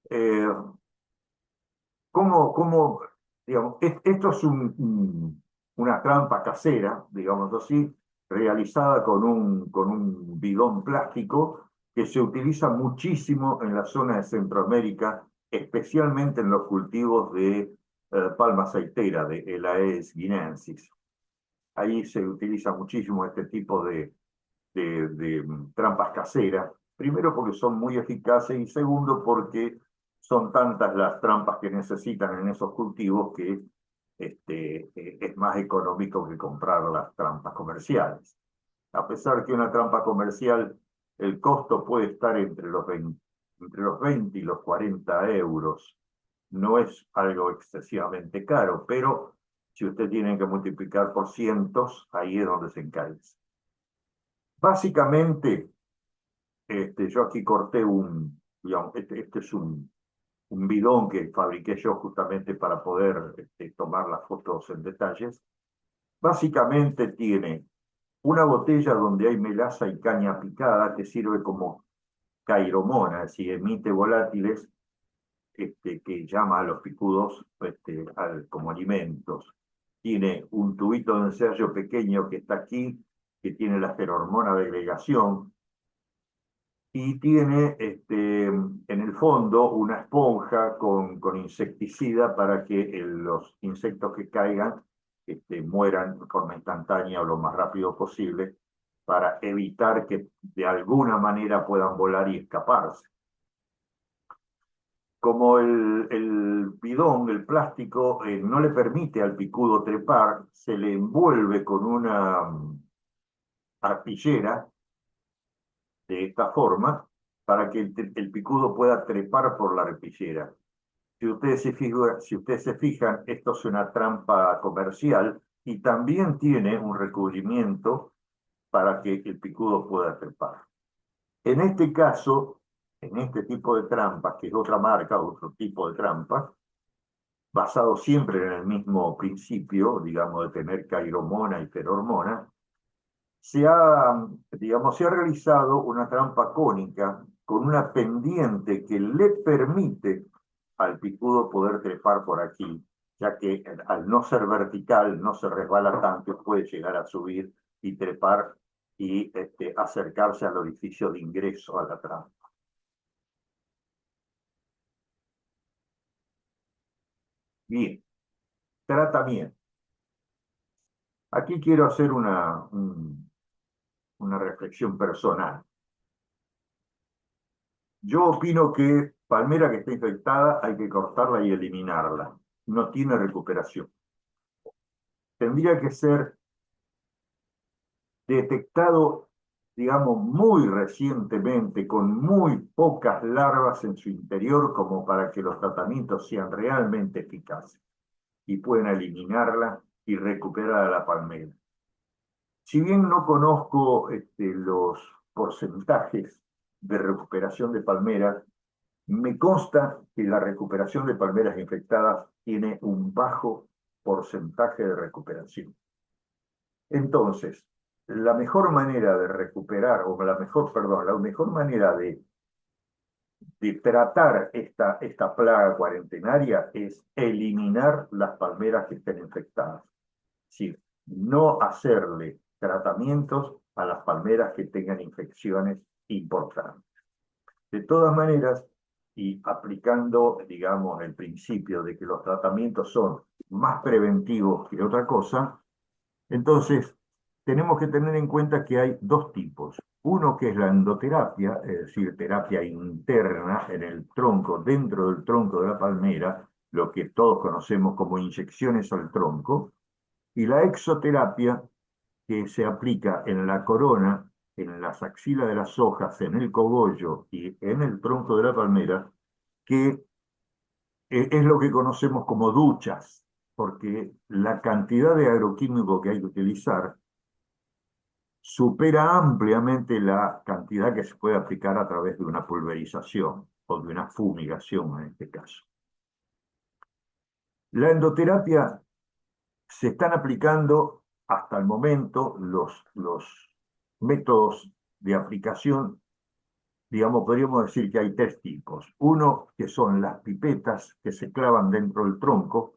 Eh, digamos, esto es una trampa casera, digamos así, realizada con un bidón plástico que se utiliza muchísimo en la zona de Centroamérica, especialmente en los cultivos de palma aceitera, de Elaeis guinensis. Ahí se utiliza muchísimo este tipo de trampas caseras, primero porque son muy eficaces y segundo porque son tantas las trampas que necesitan en esos cultivos que es más económico que comprar las trampas comerciales. A pesar que una trampa comercial, el costo puede estar entre los 20 y los 40 euros. No es algo excesivamente caro, pero si usted tiene que multiplicar por cientos, ahí es donde se encarece. Básicamente, yo aquí corté digamos, este es un bidón que fabriqué yo justamente para poder tomar las fotos en detalles. Básicamente tiene una botella donde hay melaza y caña picada que sirve como cairomona, es decir, emite volátiles que llama a los picudos como alimentos. Tiene un tubito de ensayo pequeño que está aquí, que tiene la ferormona de agregación, y tiene en el fondo una esponja con insecticida para que los insectos que caigan mueran de forma instantánea o lo más rápido posible para evitar que de alguna manera puedan volar y escaparse. Como el bidón, el plástico, no le permite al picudo trepar, se le envuelve con una arpillera de esta forma para que el picudo pueda trepar por la arpillera. Si ustedes se fijan, esto es una trampa comercial y también tiene un recubrimiento para que el picudo pueda trepar. En este caso, en este tipo de trampas, que es otra marca, otro tipo de trampa, basado siempre en el mismo principio, digamos, de tener cairomona y ferormona, digamos, se ha realizado una trampa cónica con una pendiente que le permite al picudo poder trepar por aquí, ya que al no ser vertical no se resbala tanto, puede llegar a subir y trepar y acercarse al orificio de ingreso a la trampa. Bien, tratamiento. Aquí quiero hacer una reflexión personal. Yo opino que palmera que está infectada hay que cortarla y eliminarla. No tiene recuperación. Tendría que ser detectado, digamos, muy recientemente, con muy pocas larvas en su interior, como para que los tratamientos sean realmente eficaces y puedan eliminarla y recuperar a la palmera. Si bien no conozco los porcentajes de recuperación de palmeras, me consta que la recuperación de palmeras infectadas tiene un bajo porcentaje de recuperación. Entonces, la mejor manera de recuperar, perdón, la mejor manera de tratar esta plaga cuarentenaria es eliminar las palmeras que estén infectadas. Es decir, no hacerle tratamientos a las palmeras que tengan infecciones importantes. De todas maneras, y aplicando, digamos, el principio de que los tratamientos son más preventivos que otra cosa, entonces tenemos que tener en cuenta que hay dos tipos. Uno que es la endoterapia, es decir, terapia interna en el tronco, dentro del tronco de la palmera, lo que todos conocemos como inyecciones al tronco, y la exoterapia, que se aplica en la corona, en las axilas de las hojas, en el cogollo y en el tronco de la palmera, que es lo que conocemos como duchas. porque la cantidad de agroquímico que hay que utilizar supera ampliamente la cantidad que se puede aplicar a través de una pulverización o de una fumigación en este caso. La endoterapia se están aplicando hasta el momento los métodos de aplicación, digamos, podríamos decir que hay tres tipos. Uno, que son las pipetas que se clavan dentro del tronco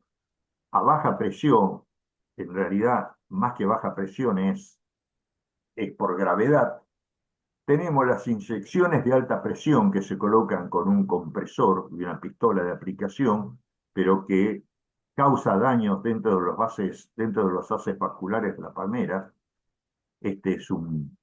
a baja presión, en realidad más que baja presión es por gravedad. Tenemos las inyecciones de alta presión que se colocan con un compresor y una pistola de aplicación, pero que causa daños dentro de los haces vasculares de la palmera. Este es un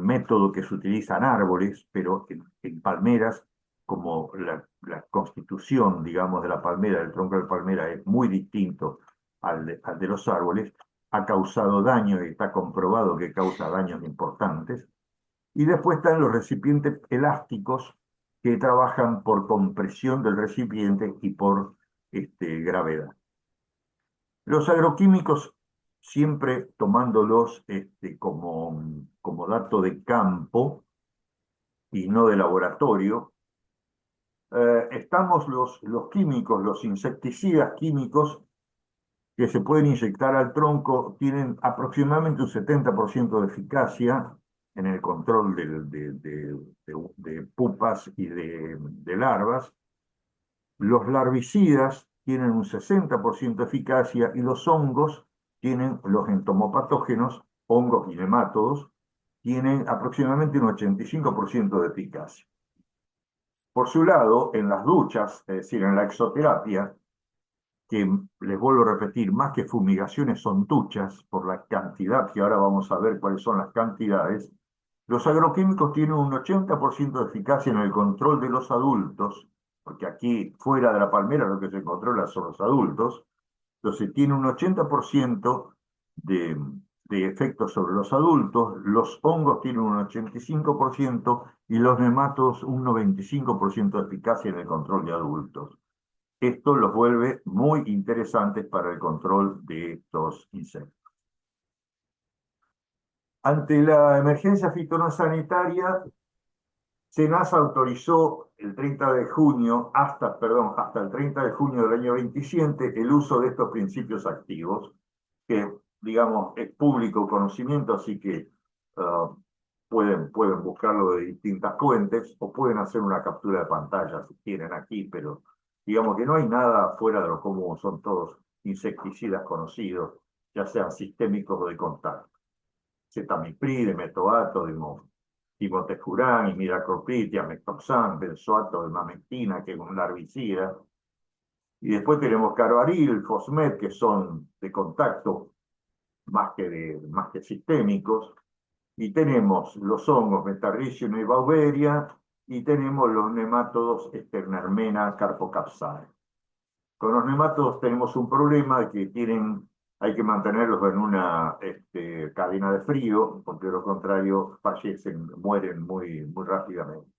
método que se utiliza en árboles, pero en palmeras, como la constitución, digamos, de la palmera, del tronco de la palmera es muy distinto al de los árboles, ha causado daño y está comprobado que causa daños importantes. Y después están los recipientes elásticos que trabajan por compresión del recipiente y por gravedad. Los agroquímicos, siempre tomándolos como dato de campo y no de laboratorio, estamos los químicos, los insecticidas químicos que se pueden inyectar al tronco, tienen aproximadamente un 70% de eficacia en el control de pupas y de larvas. Los larvicidas tienen un 60% de eficacia y los hongos tienen, los entomopatógenos, hongos y nemátodos, tienen aproximadamente un 85% de eficacia. Por su lado, en las duchas, es decir, en la exoterapia, que les vuelvo a repetir, más que fumigaciones son duchas, por la cantidad, que ahora vamos a ver cuáles son las cantidades, los agroquímicos tienen un 80% de eficacia en el control de los adultos, porque aquí fuera de la palmera lo que se controla son los adultos, entonces tiene un 80% de, de efecto sobre los adultos, los hongos tienen un 85% y los nematodos un 95% de eficacia en el control de adultos. Esto los vuelve muy interesantes para el control de estos insectos. Ante la emergencia fitosanitaria, SENASA autorizó el 30 de junio, hasta el 30 de junio del año 27, el uso de estos principios activos, que, digamos, es público conocimiento, así que pueden buscarlo de distintas fuentes o pueden hacer una captura de pantalla si quieren aquí, pero digamos que no hay nada fuera de lo común, son todos insecticidas conocidos, ya sean sistémicos o de contacto. Cetamiprid, metoato, dimotejurán, imidacloprid, diametoxam, benzoato de mametina, que es un larvicida. Y después tenemos carbaril, fosmet, que son de contacto más que sistémicos. Y tenemos los hongos Metarricium y Beauveria, y tenemos los nemátodos Sternarmena carpocapsae. Con los nemátodos tenemos un problema de que hay que mantenerlos en una cadena de frío, porque de lo contrario fallecen, mueren muy rápidamente.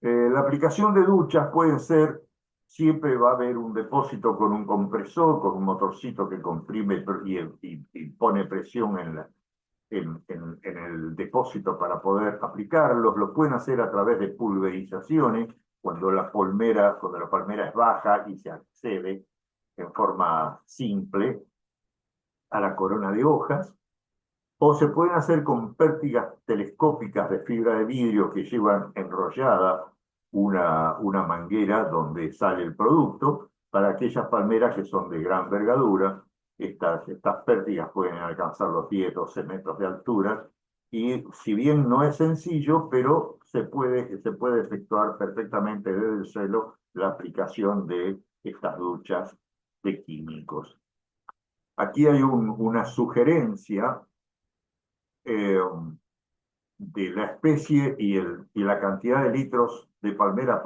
La aplicación de duchas pueden ser, siempre va a haber un depósito con un compresor, con un motorcito que comprime y pone presión en el depósito para poder aplicarlos. Lo pueden hacer a través de pulverizaciones, cuando la palmera es baja y se accede en forma simple a la corona de hojas. O se pueden hacer con pértigas telescópicas de fibra de vidrio que llevan enrollada una manguera donde sale el producto. Para aquellas palmeras que son de gran envergadura, estas pértigas pueden alcanzar los 10, 12 metros de altura. Y si bien no es sencillo, pero se puede efectuar perfectamente desde el suelo la aplicación de estas duchas de químicos. Aquí hay una sugerencia de la especie y la cantidad de litros de palmera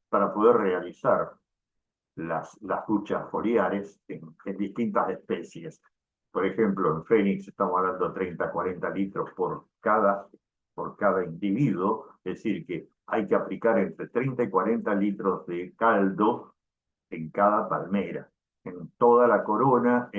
para poder realizar las duchas foliares en distintas especies. Por ejemplo, en Fénix estamos hablando de 30, 40 litros por cada individuo, es decir, que hay que aplicar entre 30 y 40 litros de caldo en cada palmera, en toda la corona.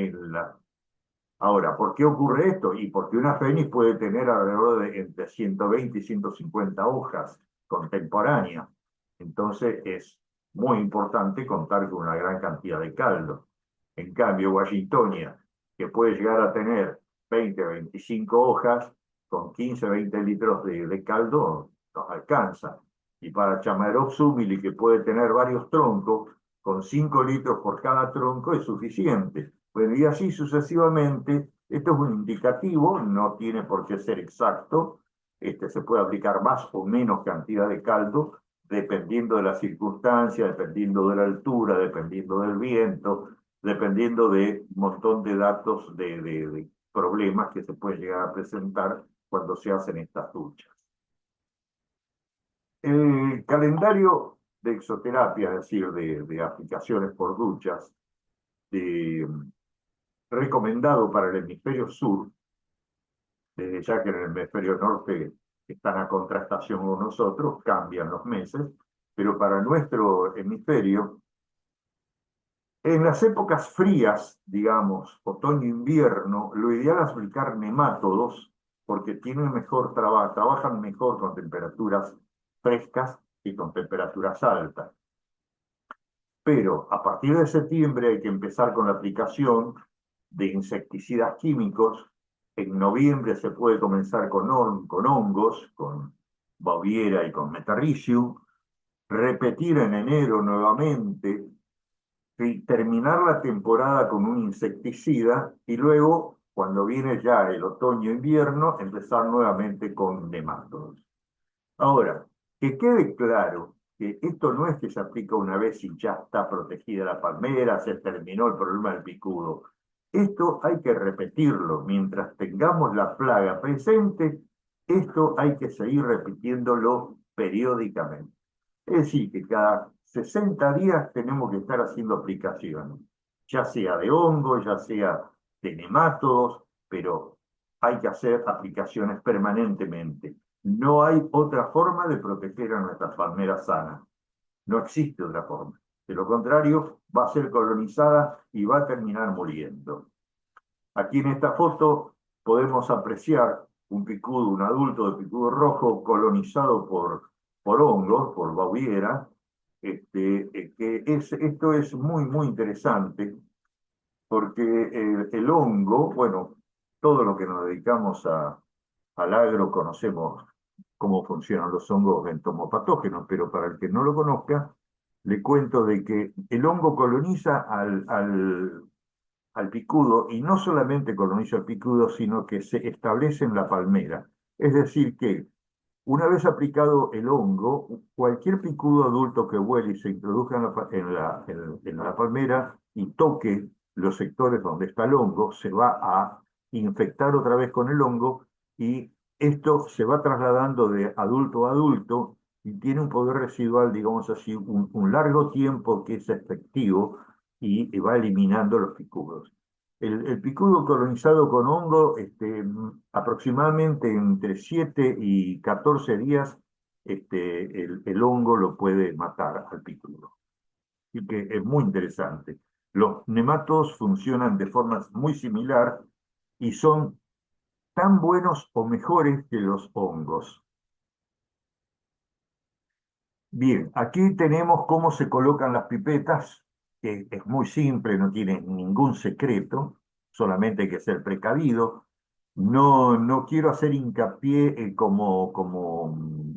Ahora, ¿por qué ocurre esto? Y porque una fénix puede tener alrededor de entre 120 y 150 hojas contemporáneas. Entonces es muy importante contar con una gran cantidad de caldo. En cambio, Washingtonia, que puede llegar a tener 20, 25 hojas, con 15, 20 litros de caldo nos alcanza. Y para Chamaerops humili, que puede tener varios troncos, con 5 litros por cada tronco es suficiente. Bueno, y así sucesivamente. Esto es un indicativo, no tiene por qué ser exacto. Se puede aplicar más o menos cantidad de caldo, dependiendo de las circunstancias, dependiendo de la altura, dependiendo del viento, dependiendo de un montón de datos de problemas que se pueden llegar a presentar cuando se hacen estas duchas. El calendario de exoterapia, es decir, de aplicaciones por duchas, recomendado para el hemisferio sur, ya que en el hemisferio norte están a contrastación con nosotros, cambian los meses, pero para nuestro hemisferio, en las épocas frías, digamos, otoño-invierno, lo ideal es aplicar nemátodos porque tienen mejor trabajo, trabajan mejor con temperaturas frescas y con temperaturas altas. Pero a partir de septiembre hay que empezar con la aplicación de insecticidas químicos. En noviembre se puede comenzar con hongos, con Baviera y con Metarricium, repetir en enero nuevamente, y terminar la temporada con un insecticida y luego, cuando viene ya el otoño-invierno, empezar nuevamente con nemátodos. Ahora, que quede claro que esto no es que se aplica una vez y ya está protegida la palmera, se terminó el problema del picudo. Esto hay que repetirlo. Mientras tengamos la plaga presente, esto hay que seguir repitiéndolo periódicamente. Es decir, que cada 60 días tenemos que estar haciendo aplicaciones, ya sea de hongo, ya sea de nemátodos, pero hay que hacer aplicaciones permanentemente. No hay otra forma de proteger a nuestras palmeras sanas. No existe otra forma. De lo contrario, va a ser colonizada y va a terminar muriendo. Aquí en esta foto podemos apreciar un picudo, un adulto de picudo rojo colonizado por hongos, por Bouviera. Esto es muy, muy interesante porque el hongo, bueno, todo lo que nos dedicamos al agro conocemos cómo funcionan los hongos entomopatógenos, pero para el que no lo conozca, le cuento de que el hongo coloniza al picudo y no solamente coloniza el picudo, sino que se establece en la palmera. Es decir, que una vez aplicado el hongo, cualquier picudo adulto que huele y se introduzca en la palmera y toque los sectores donde está el hongo, se va a infectar otra vez con el hongo y esto se va trasladando de adulto a adulto y tiene un poder residual, digamos así, un largo tiempo que es efectivo y va eliminando los picudos. El picudo colonizado con hongo, aproximadamente entre 7 y 14 días, el hongo lo puede matar al picudo. Y que es muy interesante. Los nematodos funcionan de forma muy similar y son tan buenos o mejores que los hongos. Bien, aquí tenemos cómo se colocan las pipetas, que es muy simple, no tiene ningún secreto, solamente hay que ser precavido. No quiero hacer hincapié como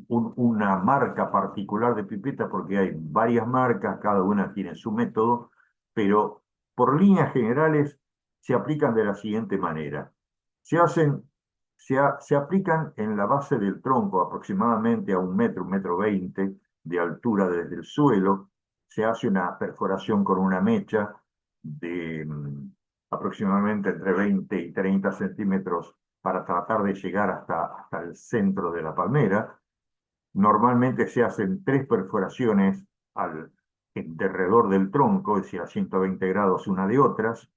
una marca particular de pipeta, porque hay varias marcas, cada una tiene su método, pero por líneas generales se aplican de la siguiente manera. Se hacen, se aplican en la base del tronco, aproximadamente a 1 metro, 1,20 m de altura desde el suelo. Se hace una perforación con una mecha de aproximadamente entre 20 y 30 centímetros para tratar de llegar hasta el centro de la palmera. Normalmente se hacen 3 perforaciones de alrededor del tronco, es decir, a 120 grados una de otras.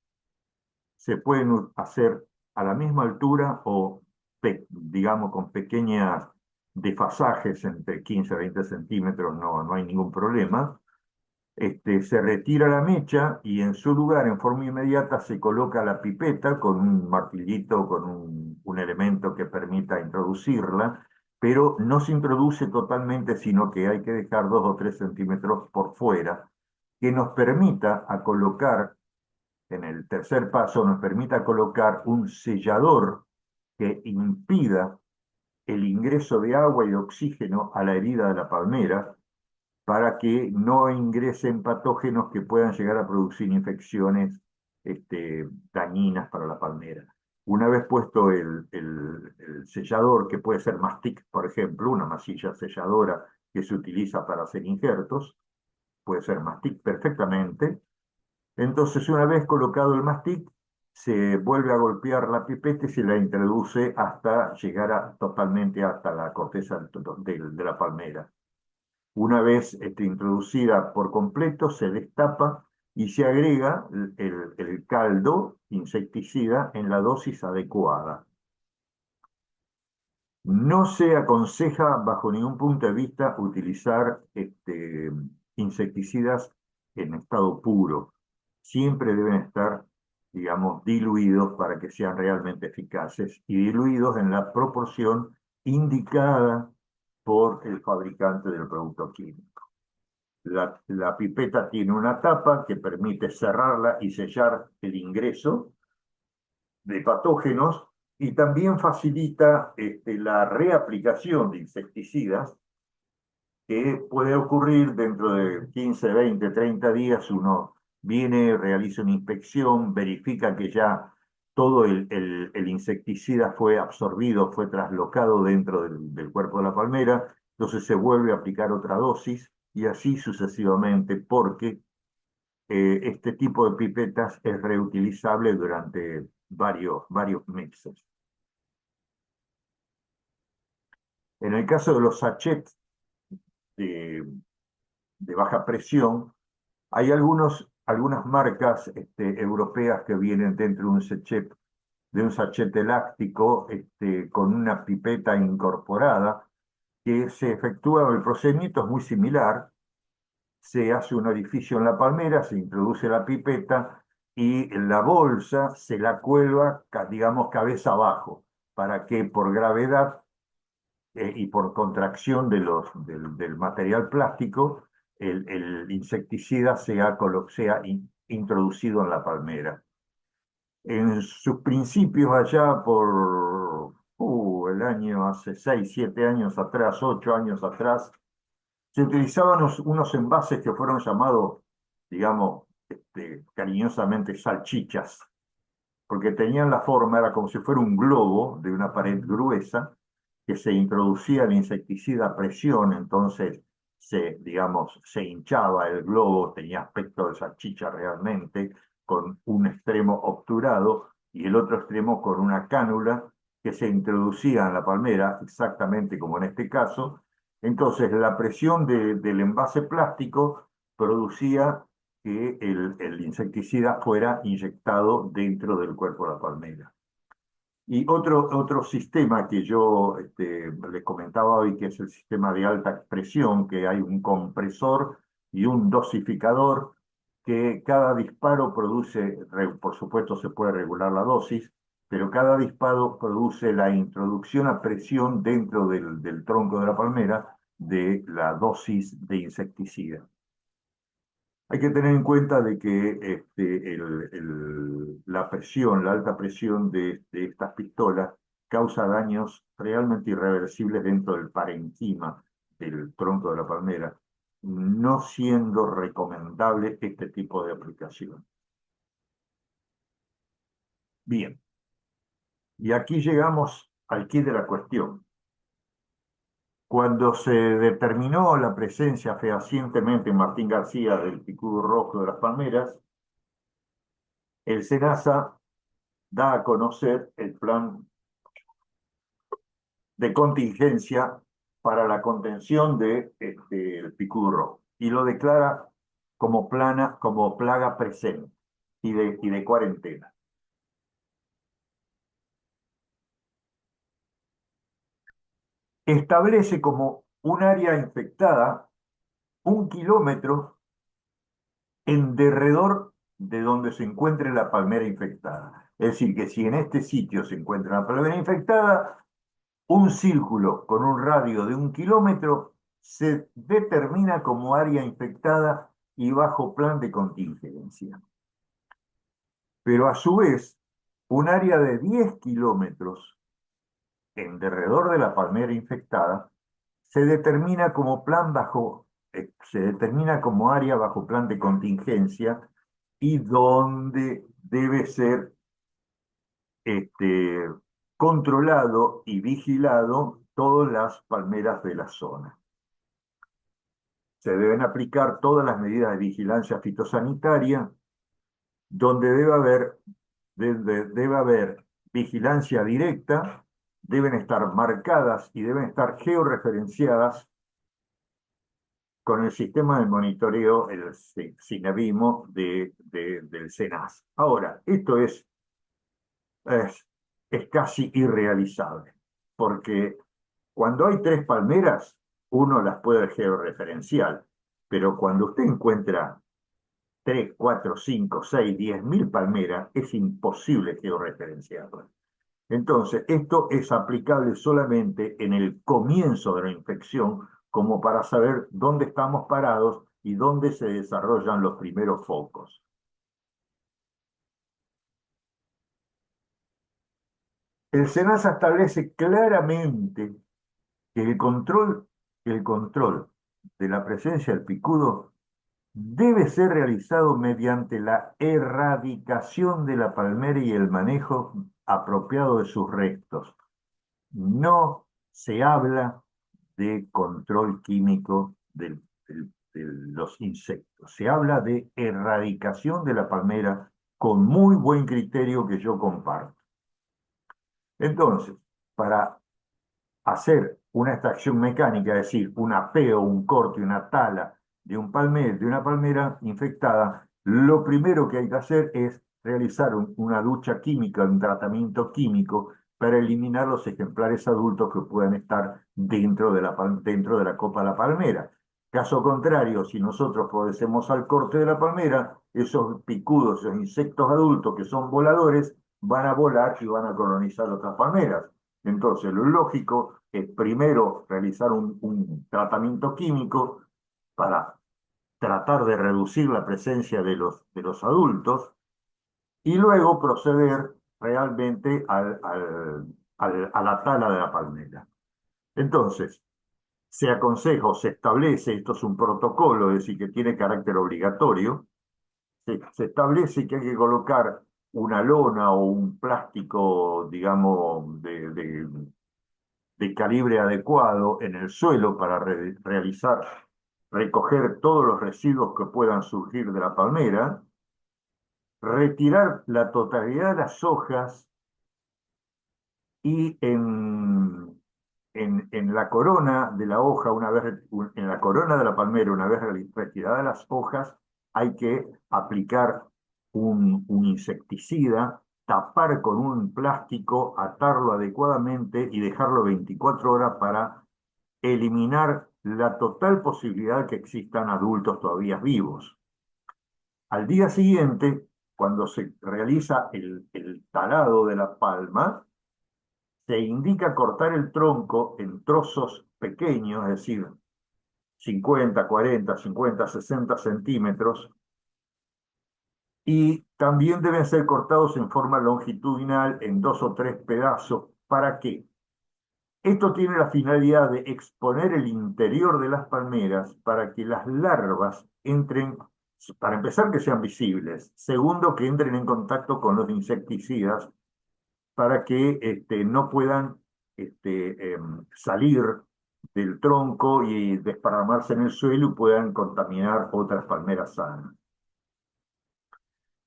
Se pueden hacer a la misma altura o, digamos, con pequeñas desfasajes entre 15 y 20 centímetros, no hay ningún problema. se retira la mecha y en su lugar, en forma inmediata, se coloca la pipeta con un martillito, con un elemento que permita introducirla, pero no se introduce totalmente, sino que hay que dejar 2 o 3 centímetros por fuera, que nos permita a colocar, en el tercer paso, nos permita colocar un sellador que impida el ingreso de agua y de oxígeno a la herida de la palmera, para que no ingresen patógenos que puedan llegar a producir infecciones dañinas para la palmera. Una vez puesto el sellador, que puede ser mastic, por ejemplo, una masilla selladora que se utiliza para hacer injertos, puede ser mastic perfectamente. Entonces, una vez colocado el mastic, se vuelve a golpear la pipeta y se la introduce hasta llegar totalmente hasta la corteza de la palmera. Una vez introducida por completo, se destapa y se agrega el caldo insecticida en la dosis adecuada. No se aconseja bajo ningún punto de vista utilizar insecticidas en estado puro. Siempre deben estar, digamos, diluidos para que sean realmente eficaces y diluidos en la proporción indicada por el fabricante del producto químico. La pipeta tiene una tapa que permite cerrarla y sellar el ingreso de patógenos y también facilita la reaplicación de insecticidas que puede ocurrir dentro de 15, 20, 30 días. Uno viene, realiza una inspección, verifica que ya todo el insecticida fue absorbido, fue traslocado dentro del cuerpo de la palmera, entonces se vuelve a aplicar otra dosis y así sucesivamente, porque este tipo de pipetas es reutilizable durante varios meses. En el caso de los sachets de, de baja presión, hay algunas marcas europeas que vienen dentro de un sachet elástico con una pipeta incorporada, que se efectúa, el procedimiento es muy similar. Se hace un orificio en la palmera, se introduce la pipeta y la bolsa se la cuelga, digamos, cabeza abajo, para que por gravedad y por contracción del material plástico, el insecticida sea introducido en la palmera. En sus principios, allá por el año hace 6, 7 años atrás, 8 años atrás, se utilizaban unos envases que fueron llamados, digamos, cariñosamente salchichas, porque tenían la forma, era como si fuera un globo de una pared gruesa, que se introducía el insecticida a presión, entonces digamos, se hinchaba el globo, tenía aspecto de salchicha realmente, con un extremo obturado y el otro extremo con una cánula que se introducía en la palmera, exactamente como en este caso. Entonces, la presión del envase plástico producía que el insecticida fuera inyectado dentro del cuerpo de la palmera. Y otro sistema que yo les comentaba hoy, que es el sistema de alta presión, que hay un compresor y un dosificador, que cada disparo produce, por supuesto se puede regular la dosis, pero cada disparo produce la introducción a presión dentro del tronco de la palmera de la dosis de insecticida. Hay que tener en cuenta de que la presión, la alta presión de estas pistolas causa daños realmente irreversibles dentro del parenquima del tronco de la palmera, no siendo recomendable este tipo de aplicación. Bien, y aquí llegamos al quid de la cuestión. Cuando se determinó la presencia fehacientemente en Martín García del picudo rojo de las palmeras, el SENASA da a conocer el plan de contingencia para la contención del picudo rojo y lo declara como plaga presente y de cuarentena. Establece como un área infectada 1 kilómetro en derredor de donde se encuentre la palmera infectada. Es decir, que si en este sitio se encuentra una palmera infectada, un círculo con un radio de 1 kilómetro se determina como área infectada y bajo plan de contingencia. Pero a su vez, un área de 10 kilómetros en derredor de la palmera infectada se determina como se determina como área bajo plan de contingencia y donde debe ser este, controlado y vigilado todas las palmeras de la zona. Se deben aplicar todas las medidas de vigilancia fitosanitaria, donde debe haber vigilancia directa, deben estar marcadas y deben estar georreferenciadas con el sistema de monitoreo, el SINAVIMO del SENASA. Ahora, esto es, es casi irrealizable, porque cuando hay 3 palmeras, uno las puede georreferenciar, pero cuando usted encuentra 3, 4, 5, 6, 10.000 palmeras, es imposible georreferenciarlas. Entonces, esto es aplicable solamente en el comienzo de la infección, como para saber dónde estamos parados y dónde se desarrollan los primeros focos. El SENASA establece claramente que el control de la presencia del picudo debe ser realizado mediante la erradicación de la palmera y el manejo apropiado de sus restos. No se habla de control químico de los insectos. Se habla de erradicación de la palmera con muy buen criterio que yo comparto. Entonces, para hacer una extracción mecánica, es decir, un apeo, un corte, una tala de una palmera infectada, lo primero que hay que hacer es realizar una ducha química, un tratamiento químico para eliminar los ejemplares adultos que puedan estar dentro de la copa de la palmera. Caso contrario, si nosotros procedemos al corte de la palmera, esos picudos, esos insectos adultos que son voladores, van a volar y van a colonizar otras palmeras. Entonces, lo lógico es primero realizar un tratamiento químico para tratar de reducir la presencia de los adultos y luego proceder realmente a la tala de la palmera. Entonces, se aconseja o se establece, esto es un protocolo, es decir, que tiene carácter obligatorio, se establece que hay que colocar una lona o un plástico, digamos, de calibre adecuado en el suelo para recoger todos los residuos que puedan surgir de la palmera, retirar la totalidad de las hojas y en la corona de la hoja, en la corona de la palmera, una vez retiradas las hojas, hay que aplicar un insecticida, tapar con un plástico, atarlo adecuadamente y dejarlo 24 horas para eliminar la total posibilidad de que existan adultos todavía vivos. Al día siguiente, cuando se realiza el talado de la palma, se indica cortar el tronco en trozos pequeños, es decir, 50, 40, 50, 60 centímetros, y también deben ser cortados en forma longitudinal en 2 o 3 pedazos. ¿Para qué? Esto tiene la finalidad de exponer el interior de las palmeras para que las larvas entren, para empezar, que sean visibles. Segundo, que entren en contacto con los insecticidas para que no puedan salir del tronco y desparramarse en el suelo y puedan contaminar otras palmeras sanas.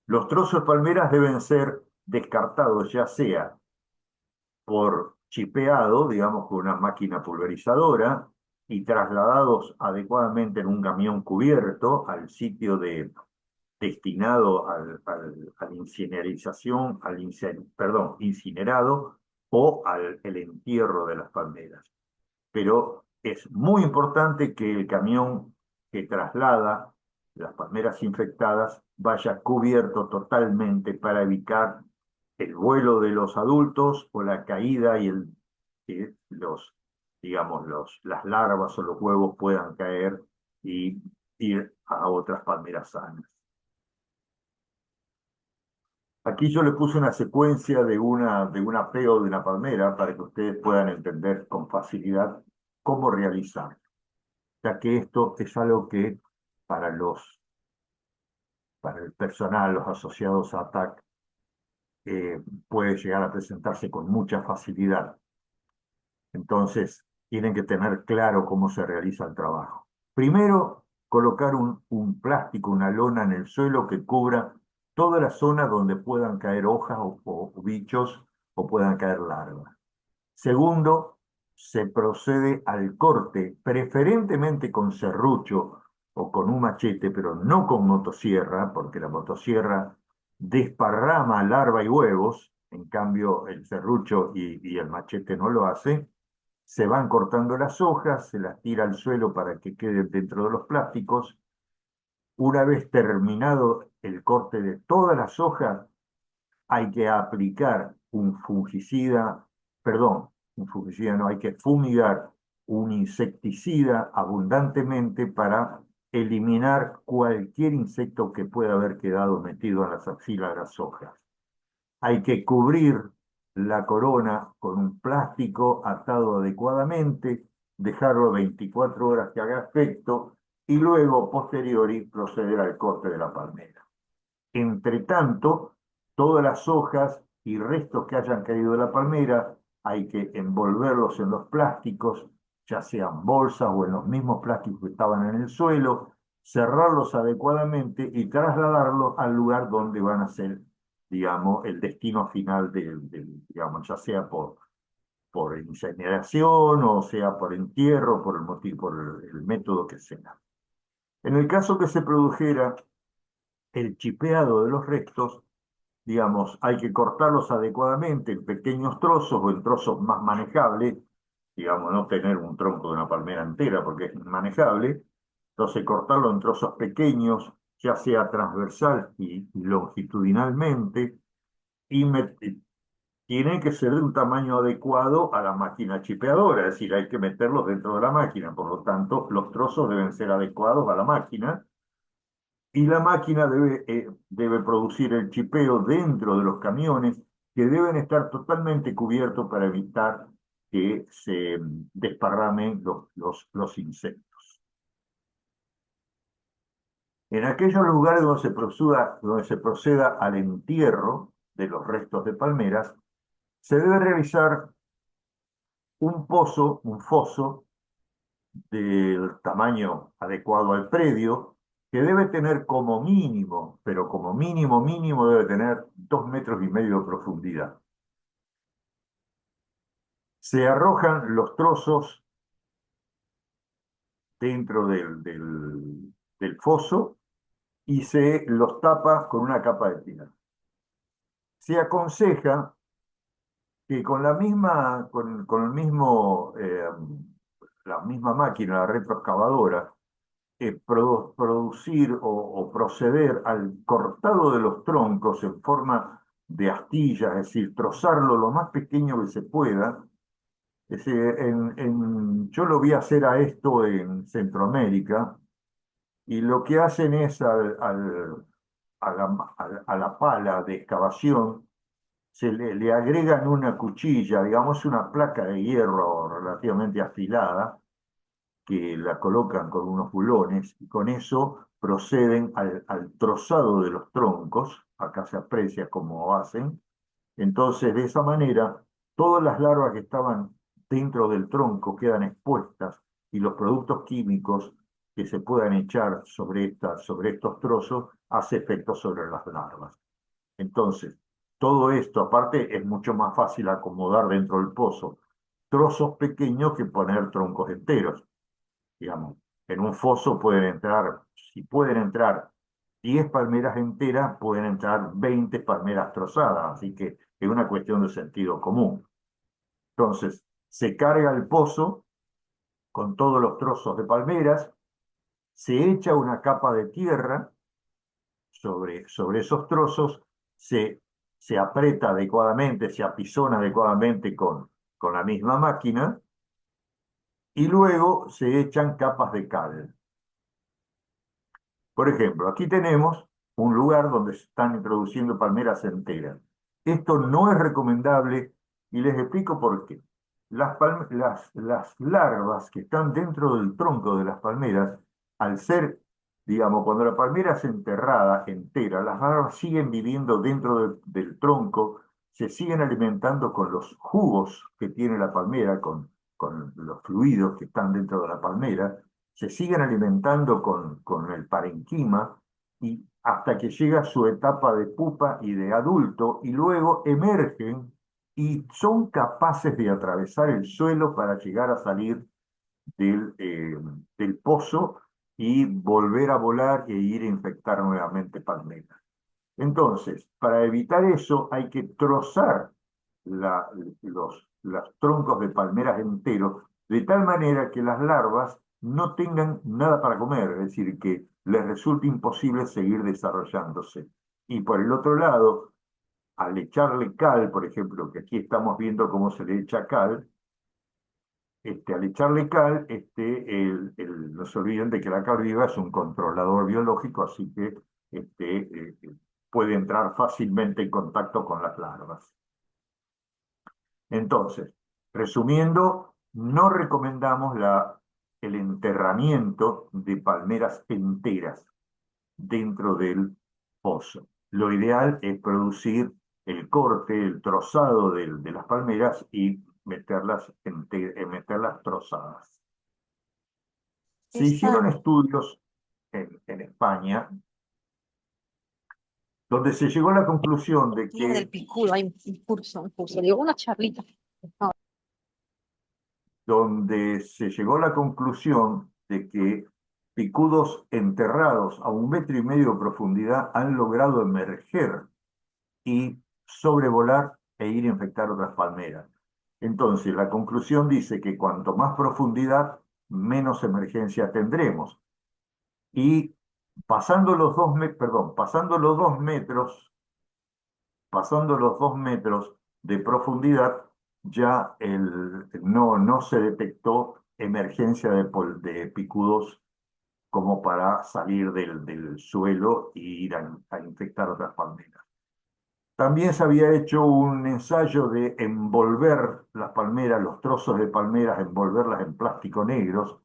Los trozos de palmeras deben ser descartados ya sea por chipeado, digamos, con una máquina pulverizadora, y trasladados adecuadamente en un camión cubierto al sitio destinado a la incineración, incinerado o el entierro de las palmeras. Pero es muy importante que el camión que traslada las palmeras infectadas vaya cubierto totalmente para evitar el vuelo de los adultos o la caída y digamos, las larvas o los huevos puedan caer y ir a otras palmeras sanas. Aquí yo le puse una secuencia de un apego de una palmera para que ustedes puedan entender con facilidad cómo realizar, ya que esto es algo que para para el personal, los asociados a ATAC, puede llegar a presentarse con mucha facilidad. Entonces, tienen que tener claro cómo se realiza el trabajo. Primero, colocar un plástico, una lona en el suelo que cubra toda la zona donde puedan caer hojas o bichos o puedan caer larvas. Segundo, se procede al corte, preferentemente con serrucho o con un machete, pero no con motosierra, porque la motosierra desparrama larva y huevos, en cambio el serrucho y el machete no lo hace. Se van cortando las hojas, se las tira al suelo para que queden dentro de los plásticos. Una vez terminado el corte de todas las hojas, hay que aplicar un fungicida, perdón, un fungicida no, hay que fumigar un insecticida abundantemente para eliminar cualquier insecto que pueda haber quedado metido en las axilas de las hojas. Hay que cubrir la corona con un plástico atado adecuadamente, dejarlo 24 horas que haga efecto y luego, posteriori, proceder al corte de la palmera. Entre tanto, todas las hojas y restos que hayan caído de la palmera hay que envolverlos en los plásticos, ya sean bolsas o en los mismos plásticos que estaban en el suelo, cerrarlos adecuadamente y trasladarlos al lugar donde van a ser, digamos, el destino final digamos, ya sea por incineración o sea por entierro, por el motivo, por el método que sea. En el caso que se produjera el chipeado de los restos, digamos, hay que cortarlos adecuadamente en pequeños trozos o en trozos más manejables, digamos, no tener un tronco de una palmera entera porque es manejable, entonces cortarlo en trozos pequeños, ya sea transversal y longitudinalmente, y tiene que ser de un tamaño adecuado a la máquina chipeadora, es decir, hay que meterlos dentro de la máquina, por lo tanto, los trozos deben ser adecuados a la máquina, y la máquina debe producir el chipeo dentro de los camiones que deben estar totalmente cubiertos para evitar que se desparramen los insectos. En aquellos lugares donde se proceda al entierro de los restos de palmeras, se debe realizar un foso del tamaño adecuado al predio, que debe tener como mínimo, pero como mínimo mínimo debe tener 2,5 metros de profundidad. Se arrojan los trozos dentro del foso y se los tapa con una capa de tierra. Se aconseja que con la misma, con el mismo, la misma máquina, la retroexcavadora, producir o proceder al cortado de los troncos en forma de astilla, es decir, trozarlo lo más pequeño que se pueda. Es decir, yo lo vi hacer a esto en Centroamérica, y lo que hacen es a la pala de excavación, le agregan una cuchilla, digamos una placa de hierro relativamente afilada, que la colocan con unos bulones y con eso proceden al trozado de los troncos, acá se aprecia cómo hacen, entonces de esa manera todas las larvas que estaban dentro del tronco quedan expuestas y los productos químicos que se puedan echar sobre estos trozos hace efecto sobre las larvas. Entonces, todo esto aparte es mucho más fácil acomodar dentro del pozo trozos pequeños que poner troncos enteros. Digamos, en un foso pueden entrar, si pueden entrar 10 palmeras enteras, pueden entrar 20 palmeras trozadas, así que es una cuestión de sentido común. Entonces, se carga el pozo con todos los trozos de palmeras, se echa una capa de tierra sobre esos trozos, se, se aprieta adecuadamente, se apisona adecuadamente con la misma máquina y luego se echan capas de cal. Por ejemplo, aquí tenemos un lugar donde se están introduciendo palmeras enteras. Esto no es recomendable y les explico por qué. Las larvas que están dentro del tronco de las palmeras, al ser, digamos, cuando la palmera es enterrada entera, las larvas siguen viviendo dentro del tronco, se siguen alimentando con los jugos que tiene la palmera, con los fluidos que están dentro de la palmera, se siguen alimentando con el parenquima y hasta que llega su etapa de pupa y de adulto y luego emergen y son capaces de atravesar el suelo para llegar a salir del pozo y volver a volar e ir a infectar nuevamente palmeras. Entonces, para evitar eso hay que trozar la, los troncos de palmeras enteros de tal manera que las larvas no tengan nada para comer, es decir, que les resulte imposible seguir desarrollándose. Y por el otro lado, al echarle cal, por ejemplo, que aquí estamos viendo cómo se le echa cal, al echarle cal, no se olviden de que la cal viva es un controlador biológico, así que puede entrar fácilmente en contacto con las larvas. Entonces, resumiendo, no recomendamos el enterramiento de palmeras enteras dentro del pozo. Lo ideal es producir el corte, el trozado de las palmeras y meterlas trozadas. Se Esa hicieron estudios en España donde se llegó a la conclusión de tía del que picudo, hay un curso, digo, una charlita. No, donde se llegó a la conclusión de que picudos enterrados a 1,5 metros de profundidad han logrado emerger y sobrevolar e ir a infectar otras palmeras. Entonces, la conclusión dice que cuanto más profundidad, menos emergencia tendremos. Y pasando los 2 metros de profundidad, ya no se detectó emergencia de picudos como para salir del suelo e ir a infectar otras palmeras. También se había hecho un ensayo de envolver las palmeras, los trozos de palmeras, envolverlas en plástico negros,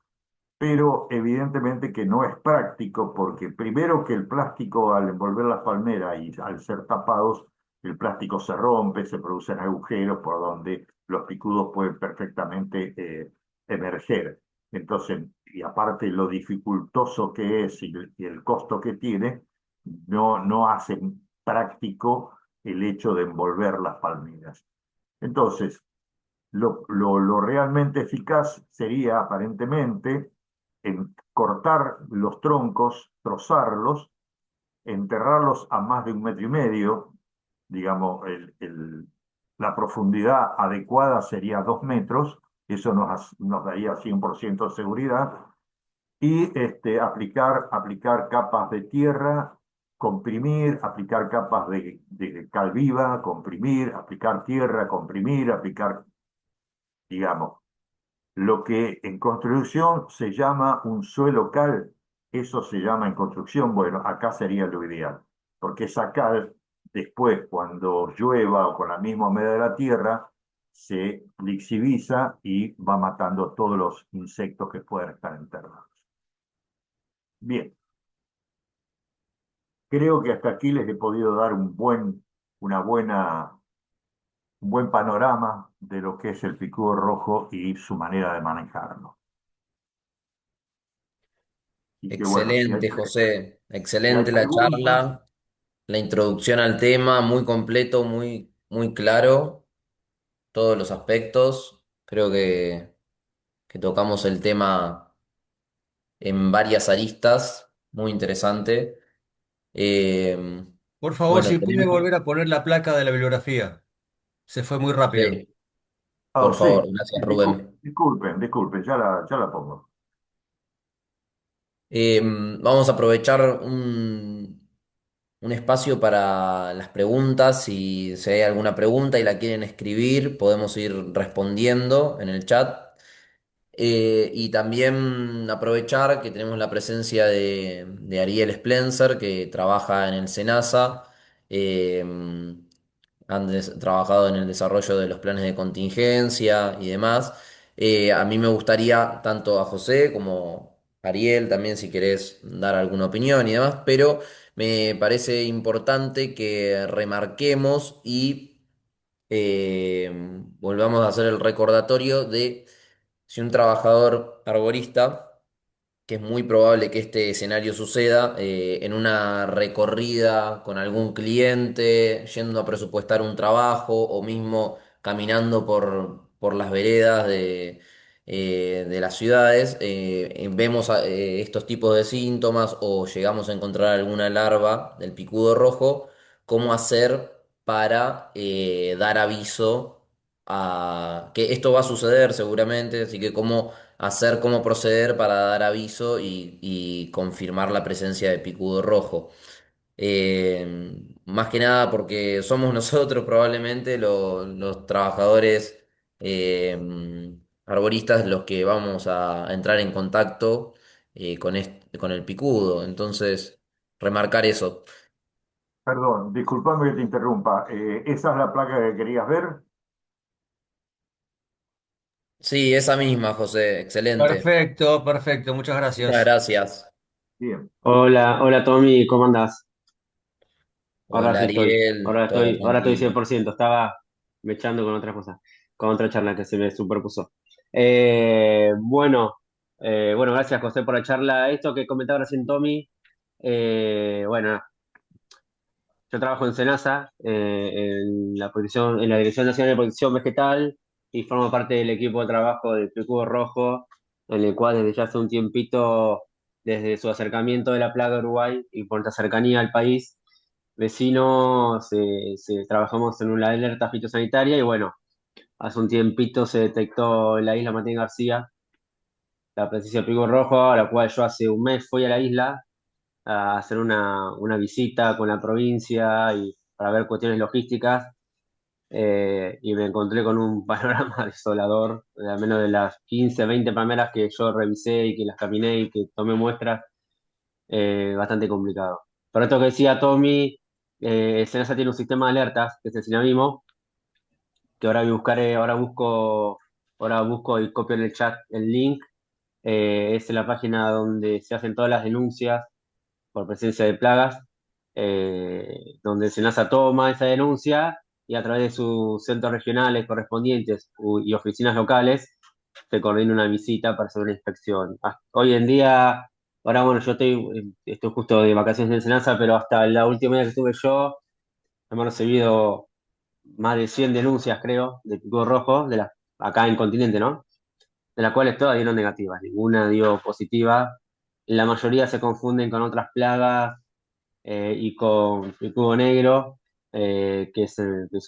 pero evidentemente que no es práctico porque primero que el plástico al envolver las palmeras y al ser tapados, el plástico se rompe, se producen agujeros por donde los picudos pueden perfectamente emerger. Entonces, y aparte lo dificultoso que es y el costo que tiene, no hacen práctico el hecho de envolver las palmeras. Entonces, lo realmente eficaz sería aparentemente en cortar los troncos, trozarlos, enterrarlos a más de 1,5 metros, digamos, la profundidad adecuada sería 2 metros, eso nos daría 100% de seguridad, y aplicar capas de tierra, comprimir, aplicar capas de cal viva, comprimir, aplicar tierra, comprimir, aplicar, digamos, lo que en construcción se llama un suelo cal, eso se llama en construcción, bueno, acá sería lo ideal, porque esa cal, después, cuando llueva o con la misma humedad de la tierra, se lixiviza y va matando todos los insectos que puedan estar enterrados. Bien, creo que hasta aquí les he podido dar una un buen panorama de lo que es el picudo rojo y su manera de manejarlo. Y que bueno, Excelente, José. si hay Excelente la preguntas, charla, la introducción al tema, muy completo, muy claro, todos los aspectos. Creo que tocamos el tema en varias aristas, muy interesante. Eh, Por favor, bueno, si puede tenemos... volver a poner la placa de la bibliografía. Se fue muy rápido. Sí, por sí, favor, gracias, Rubén. disculpen, ya la pongo. Vamos a aprovechar un espacio para las preguntas. Si hay alguna pregunta y la quieren escribir, podemos ir respondiendo en el chat. Y también aprovechar que tenemos la presencia de Ariel Splencer, que trabaja en el SENASA. eh, trabajado en el desarrollo de los planes de contingencia y demás. A mí me gustaría, tanto a José como a Ariel, también si querés dar alguna opinión y demás, pero me parece importante que remarquemos y volvamos a hacer el recordatorio de si un trabajador arborista, que es muy probable que este escenario suceda en una recorrida con algún cliente, yendo a presupuestar un trabajo o mismo caminando por las veredas de las ciudades, vemos estos tipos de síntomas o llegamos a encontrar alguna larva del picudo rojo, cómo hacer para dar aviso a que esto va a suceder seguramente, así que cómo hacer, cómo proceder para dar aviso y confirmar la presencia de picudo rojo. Más que nada porque somos nosotros probablemente los trabajadores arboristas los que vamos a entrar en contacto con el picudo. Entonces, remarcar eso. Perdón, disculpame que te interrumpa. ¿Esa es la placa que querías ver? Sí, esa misma, José. Excelente. Perfecto, perfecto, muchas Muchas gracias. gracias. Bien. Hola, hola Tommy, ¿cómo andás? Ahora Hola sí estoy, Ariel, todo ahora estoy tranquilo. 100%. Estaba mechando con otras cosas, con otra charla que se me superpuso. Bueno, bueno, gracias José por la charla. Esto que comentaba recién Tommy, bueno, yo trabajo en Senasa, en la Dirección Nacional de Protección Vegetal, y formo parte del equipo de trabajo del Picudo Rojo, en el cual desde ya hace un tiempito, desde su acercamiento de la plaga de Uruguay y por esta cercanía al país vecino, trabajamos en una alerta fitosanitaria y bueno, hace un tiempito se detectó en la isla Martín García la presencia del pico rojo, a la cual yo hace un mes fui a la isla a hacer una visita con la provincia y para ver cuestiones logísticas, y me encontré con un panorama desolador, al menos de las 15 20 palmeras que yo revisé y que las caminé y que tomé muestras, bastante complicado. Por esto que decía Tommy, Senasa tiene un sistema de alertas, que es el Sinavimo, que ahora voy a buscar, ahora busco y copio en el chat el link. Es la página donde se hacen todas las denuncias por presencia de plagas, donde Senasa toma esa denuncia y a través de sus centros regionales correspondientes y oficinas locales se coordina una visita para hacer una inspección. Hoy en día, ahora bueno, estoy justo de vacaciones en Senasa, pero hasta la última vez que estuve yo, hemos recibido más de 100 denuncias, creo, de pico rojo, acá en continente, ¿no? De las cuales todas dieron negativas, ninguna dio positiva. La mayoría se confunden con otras plagas, y con picudo negro, que es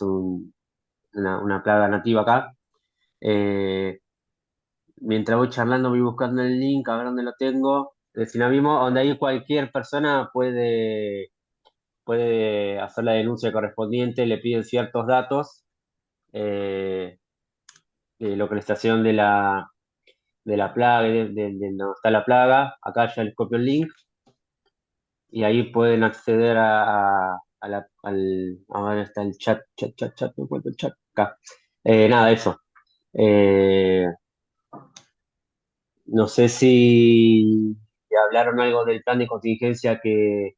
una plaga nativa acá. Eh, Mientras voy charlando, voy buscando el link, a ver dónde lo tengo, del Sinabimo, donde ahí cualquier persona puede hacer la denuncia correspondiente, le piden ciertos datos, eh, de localización de la plaga, de donde está la plaga. Acá ya les copio el link y ahí pueden acceder a ver, está el chat, no encuentro el chat acá. Nada, eso. Eh, no sé si hablaron algo del plan de contingencia que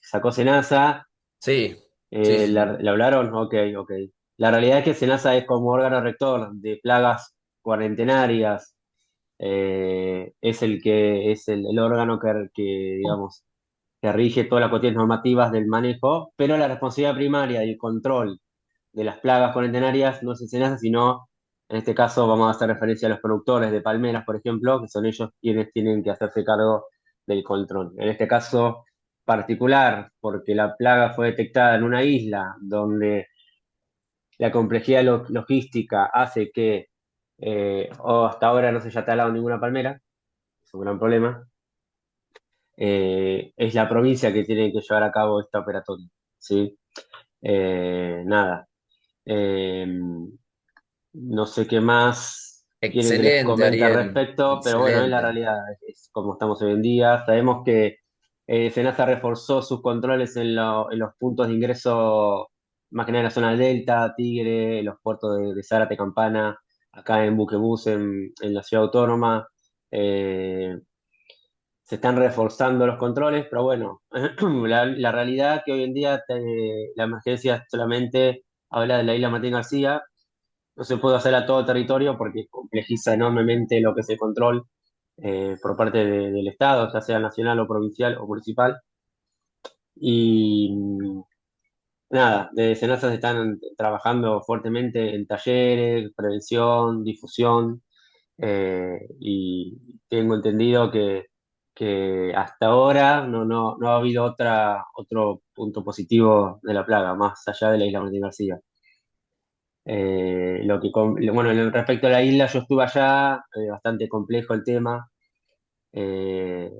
sacó Senasa. Sí, sí, sí, sí. ¿Le hablaron? Ok, ok. La realidad es que Senasa es como órgano rector de plagas cuarentenarias. Es el órgano digamos, que rige todas las cuestiones normativas del manejo, pero la responsabilidad primaria y el control de las plagas cuarentenarias no es Senasa, sino, en este caso, vamos a hacer referencia a los productores de palmeras, por ejemplo, que son ellos quienes tienen que hacerse cargo del control. En este caso particular, porque la plaga fue detectada en una isla donde la complejidad logística hace que, hasta ahora no se haya talado ninguna palmera, es un gran problema, es la provincia que tiene que llevar a cabo esta operatoria, ¿sí? Nada. Eh, no sé qué más quieren que les Excelente, comente al Ariel. respecto, pero bueno, es la Excelente. realidad, es como estamos hoy en día. Sabemos que Senasa reforzó sus controles en los puntos de ingreso, más que nada en la zona del Delta, Tigre, en los puertos de Zárate, Campana, acá en Buquebus, en la ciudad autónoma. Eh, Se están reforzando los controles, pero bueno, la realidad que hoy en día la emergencia solamente habla de la isla Martín García. No se puede hacer a todo territorio porque complejiza enormemente lo que es el control por parte del Estado, ya sea nacional o provincial o municipal. Y nada, desde Senasa se están trabajando fuertemente en talleres, prevención, difusión, y tengo entendido que hasta ahora no ha habido otro punto positivo de la plaga, más allá de la isla Martín García. Bueno, respecto a la isla, yo estuve allá, bastante complejo el tema. Eh,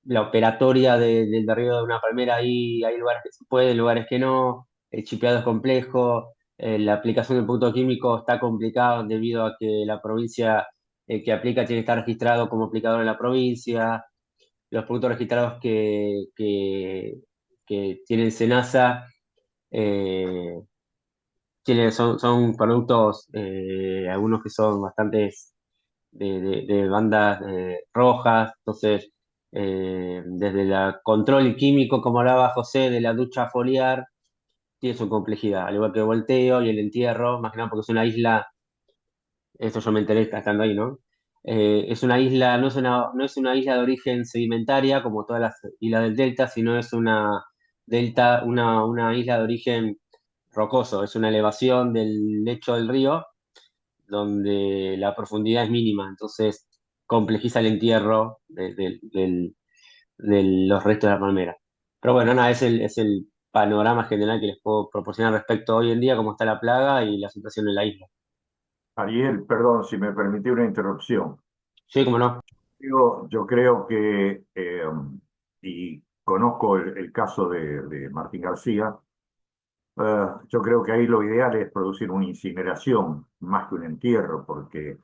la operatoria del derribo de una palmera, ahí hay lugares que se puede, lugares que no. El chipeado es complejo. La aplicación del punto químico está complicado debido a que la provincia que aplica tiene que estar registrado como aplicador en la provincia. Los puntos registrados que tienen SENASA eh, son productos, algunos que son bastantes de bandas rojas. Entonces, desde el control químico, como hablaba José, de la ducha foliar, tiene su complejidad, al igual que el volteo y el entierro, más que nada porque es una isla, esto yo me enteré estando ahí, ¿no? Es una isla, no es una isla de origen sedimentaria como todas las islas del delta, sino es una isla de origen rocoso, es una elevación del lecho del río donde la profundidad es mínima, entonces complejiza el entierro de los restos de la palmera. Pero bueno, nada, es el panorama general que les puedo proporcionar respecto a hoy en día, cómo está la plaga y la situación en la isla. Ariel, perdón si me permití una interrupción. Sí, cómo no. Yo creo que, y conozco el caso de Martín García, yo creo que ahí lo ideal es producir una incineración más que un entierro, porque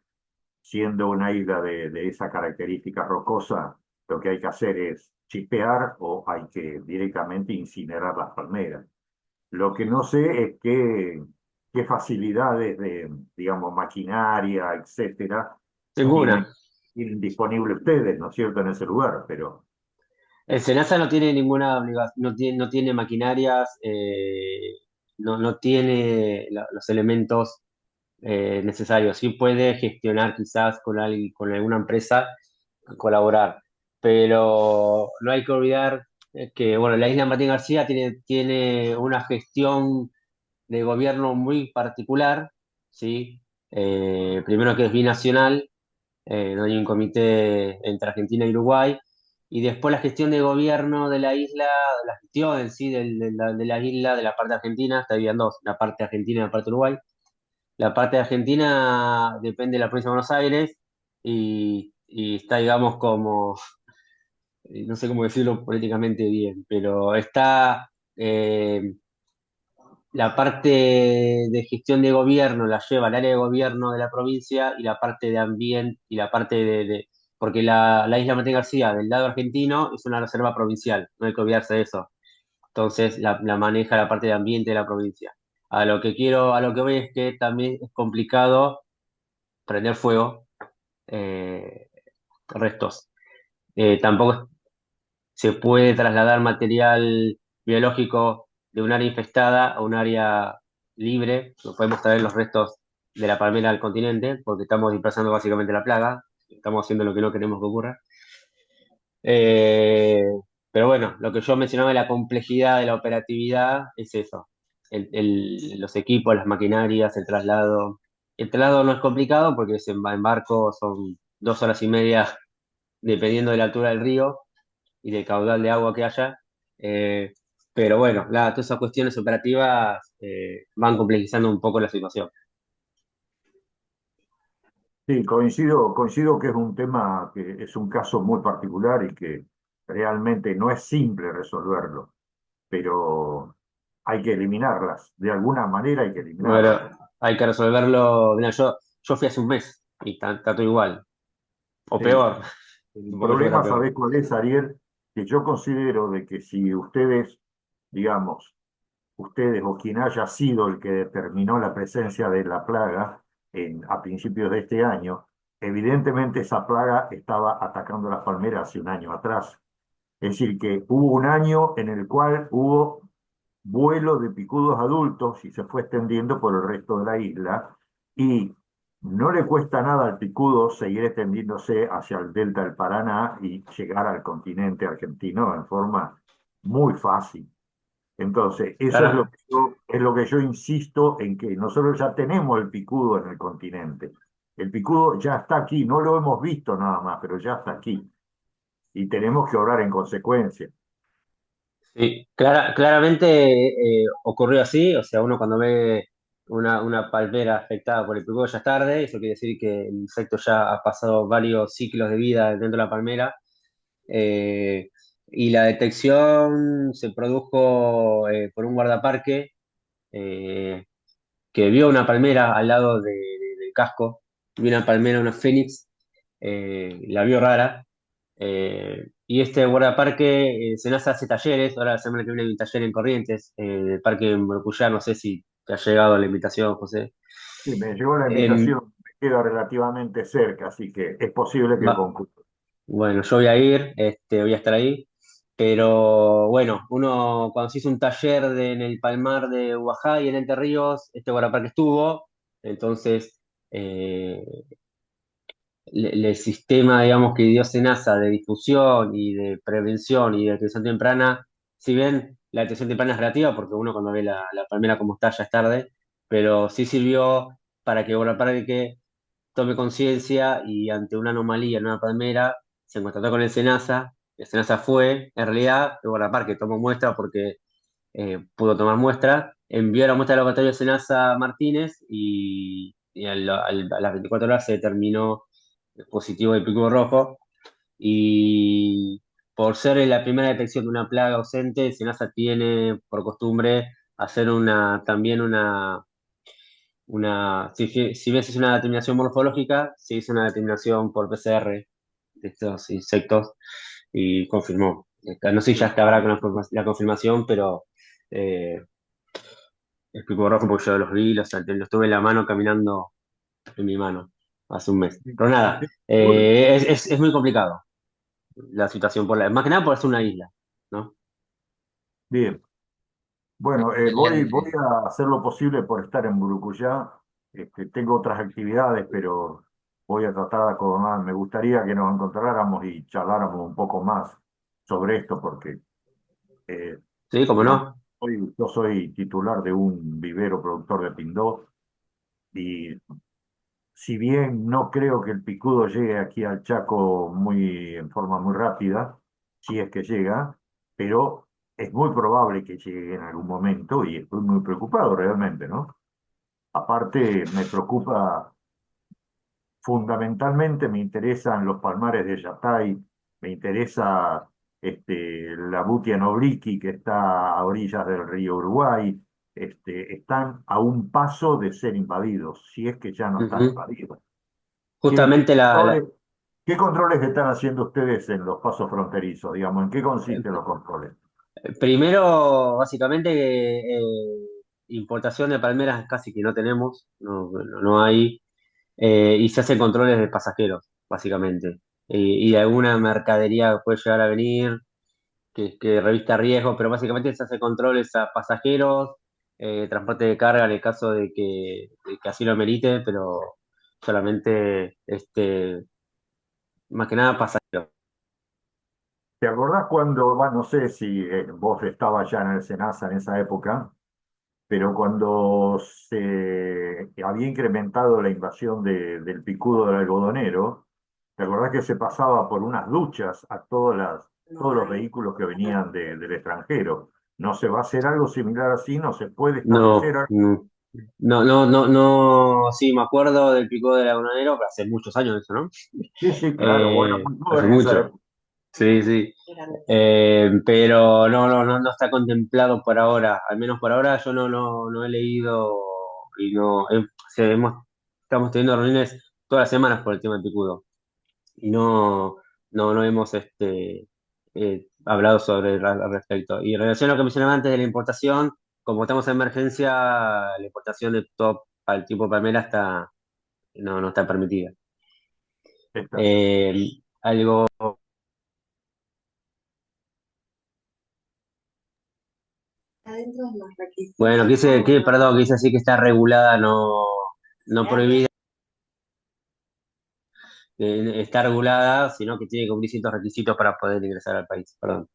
siendo una isla de esa característica rocosa, lo que hay que hacer es chipear o hay que directamente incinerar las palmeras. Lo que no sé es qué facilidades de, digamos, maquinaria, etcétera, Ninguna. tienen disponible ustedes, ¿no es cierto?, en ese lugar, pero El SENASA no tiene ninguna obligación, no tiene maquinarias, no tiene los elementos necesarios. Sí puede gestionar quizás con alguna empresa, colaborar, pero no hay que olvidar que bueno, la isla Martín García tiene una gestión de gobierno muy particular, ¿sí? Primero que es binacional, no hay un comité entre Argentina y Uruguay, y después la gestión de gobierno de la isla, la gestión en sí de la isla, de la parte argentina, está dividida en dos, la parte argentina y la parte uruguay. La parte de Argentina depende de la provincia de Buenos Aires y está, digamos, como, no sé cómo decirlo políticamente bien, pero está la parte de gestión de gobierno la lleva el área de gobierno de la provincia y la parte de ambiente y la parte porque la isla Martín García del lado argentino es una reserva provincial, no hay que olvidarse de eso. Entonces la maneja la parte de ambiente de la provincia. A lo que voy es que también es complicado prender fuego eh, restos. Tampoco se puede trasladar material biológico de un área infestada a un área libre. No podemos traer los restos de la palmera al continente porque estamos dispersando básicamente la plaga. Estamos haciendo lo que no queremos que ocurra. Eh, pero bueno, lo que yo mencionaba de la complejidad de la operatividad es eso. Los equipos, las maquinarias, el traslado. El traslado no es complicado porque es en barco, son 2 horas y media dependiendo de la altura del río y del caudal de agua que haya. Eh, pero bueno, todas esas cuestiones operativas van complejizando un poco la situación. Sí, coincido que es un tema que es un caso muy particular y que realmente no es simple resolverlo, pero hay que eliminarlas. De alguna manera hay que eliminarlas. Bueno, hay que resolverlo. Mira, yo fui hace un mes y está todo igual, o Sí. peor, El porque yo era problema, peor. ¿sabés cuál es, Ariel? Que yo considero de que si ustedes, digamos, ustedes o quien haya sido el que determinó la presencia de la plaga a principios de este año, evidentemente esa plaga estaba atacando las palmeras hace un año atrás. Es decir, que hubo un año en el cual hubo vuelo de picudos adultos y se fue extendiendo por el resto de la isla y no le cuesta nada al picudo seguir extendiéndose hacia el delta del Paraná y llegar al continente argentino en forma muy fácil. Entonces, eso es Clara- es lo que yo insisto en que nosotros ya tenemos el picudo en el continente. El picudo ya está aquí, no lo hemos visto nada más, pero ya está aquí y tenemos que obrar en consecuencia. sí, claramente ocurrió así, o sea, uno cuando ve una palmera afectada por el pico ya es tarde, eso quiere decir que el insecto ya ha pasado varios ciclos de vida dentro de la palmera, eh, y la detección se produjo por un guardaparque eh, que vio una palmera al lado del casco, vio una palmera, una fénix, la vio rara. Y este guardaparque, Senasa hace talleres, ahora la semana que viene hay un taller en Corrientes, del Parque Maracuyá, no sé si te ha llegado la invitación, José. Sí, me llegó la Em, invitación, me queda relativamente cerca, así que es posible que va- concurra. bueno, yo voy a ir, voy a estar ahí, pero bueno, uno cuando se hizo un taller en el Palmar de Huajá y en Entre Ríos, este guardaparque estuvo, entonces eh, el sistema, digamos, que dio SENASA de difusión y de prevención y de detección temprana, si bien la detección temprana es relativa, porque uno cuando ve la palmera como está ya es tarde, pero sí sirvió para que Guardaparque tome conciencia y ante una anomalía en una palmera se contactó con el SENASA fue, en realidad, el Guardaparque tomó muestra porque pudo tomar muestra, envió la muestra al laboratorio SENASA Martínez y a las 24 horas se determinó positivo de pico rojo y por ser la primera detección de una plaga ausente, SENASA tiene por costumbre hacer también si bien se hizo una determinación morfológica, se hizo una determinación por PCR de estos insectos y confirmó. No sé si ya Bien, está ahora con la confirmación, pero eh, el pico rojo porque yo los vi, los tuve en la mano caminando en mi mano hace un mes. bien. Pero nada, es muy complicado la situación, más que nada por ser una isla, ¿no? Bien. Bueno, voy Excelente. a hacer lo posible por estar en Burucuyá. Tengo otras actividades, pero voy a tratar de acordar. Me gustaría que nos encontráramos y charláramos un poco más sobre esto, porque, eh, Sí, cómo digamos, no. yo soy titular de un vivero productor de pindó y si bien no creo que el picudo llegue aquí al Chaco en forma muy rápida, si es que llega, pero es muy probable que llegue en algún momento y estoy muy preocupado realmente, ¿no? Aparte, me preocupa fundamentalmente, me interesan los palmares de Yatay, me interesa la Butia Nobliki, que está a orillas del río Uruguay, están a un paso de ser invadidos, si es que ya no están Ujú. invadidos. ¿Qué Justamente controles, qué controles están haciendo ustedes en los pasos fronterizos? Digamos, ¿en qué eh, consisten los controles? primero, básicamente, importación de palmeras casi que no tenemos, no hay, y se hacen controles de pasajeros, básicamente. Y de alguna mercadería que puede llegar a venir, que revista riesgo, pero básicamente se hace controles a pasajeros, transporte de carga en el caso de que así lo merite, pero solamente, más que nada pasajeros. ¿Te acordás cuando, bueno, no sé si vos estabas ya en el SENASA en esa época, pero cuando se había incrementado la invasión del picudo del algodonero, ¿te acordás que se pasaba por unas duchas a todos los vehículos que venían del extranjero? ¿No se va a hacer algo similar así? ¿No se puede establecer No, algo? no. No, no, no, no, sí, me acuerdo del pico del lagunero, pero hace muchos años eso, ¿no? Sí, sí, claro, bueno, muy Hace joven en esa mucho, época. sí, sí. Pero no, no, no, no está contemplado por ahora, al menos por ahora yo no he leído y no, sí, estamos teniendo reuniones todas las semanas por el tema del picudo y no hemos hablado al respecto. Y en relación a lo que mencionaba antes de la importación, como estamos en emergencia, la importación de todo el tipo de palmera no está permitida. Está. Algo, bueno, perdón, quise así que está regulada, no prohibida, está regulada, sino que tiene que cumplir ciertos requisitos para poder ingresar al país, perdón.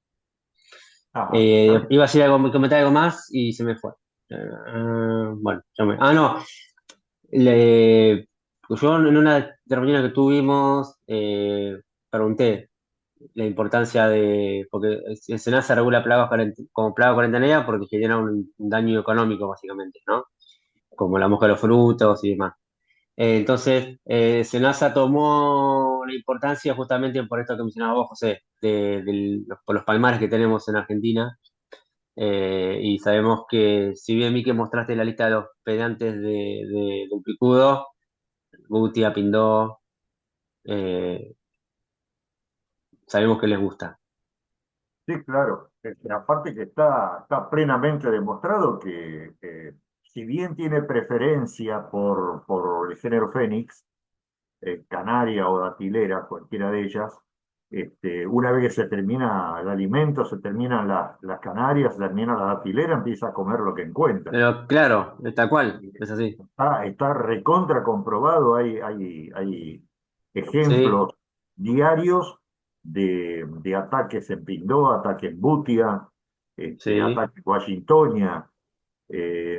Ajá, está bien. Iba a decir algo, comentar algo más y se me fue. Bueno, no, le, pues yo en una de las reuniones que tuvimos pregunté la importancia porque el SENASA regula plagas como plaga cuarentena porque genera un daño económico básicamente, ¿no? Como la mosca de los frutos y demás. Entonces, SENASA tomó la importancia justamente por esto que mencionabas vos, José, por los palmares que tenemos en Argentina. Y sabemos que, si bien vi que mostraste la lista de los pedantes del picudo, Guti, Apindó, eh, sabemos que les gusta. Sí, claro. Aparte que está plenamente demostrado que si bien tiene preferencia por el género Fénix, canaria o datilera, cualquiera de ellas, una vez que se termina el alimento, se terminan las canarias, se termina la datilera, empieza a comer lo que encuentra. Pero claro, tal cual, es así. Está recontra comprobado, hay Sí, ejemplos diarios de ataques en Pindó, ataques en Butia, sí, ataques en Washingtonia.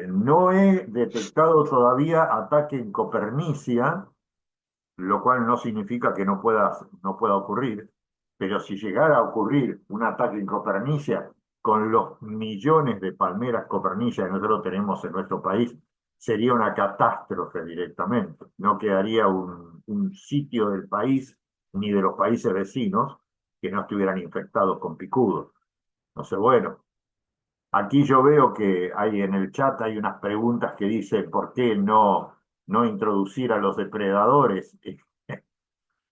No he detectado todavía ataque en Copernicia, lo cual no significa que no pueda ocurrir, pero si llegara a ocurrir un ataque en Copernicia, con los millones de palmeras Copernicia que nosotros tenemos en nuestro país, sería una catástrofe directamente. No quedaría un sitio del país ni de los países vecinos que no estuvieran infectados con picudos. No sé, bueno, aquí yo veo que hay en el chat hay unas preguntas que dicen por qué no introducir a los depredadores.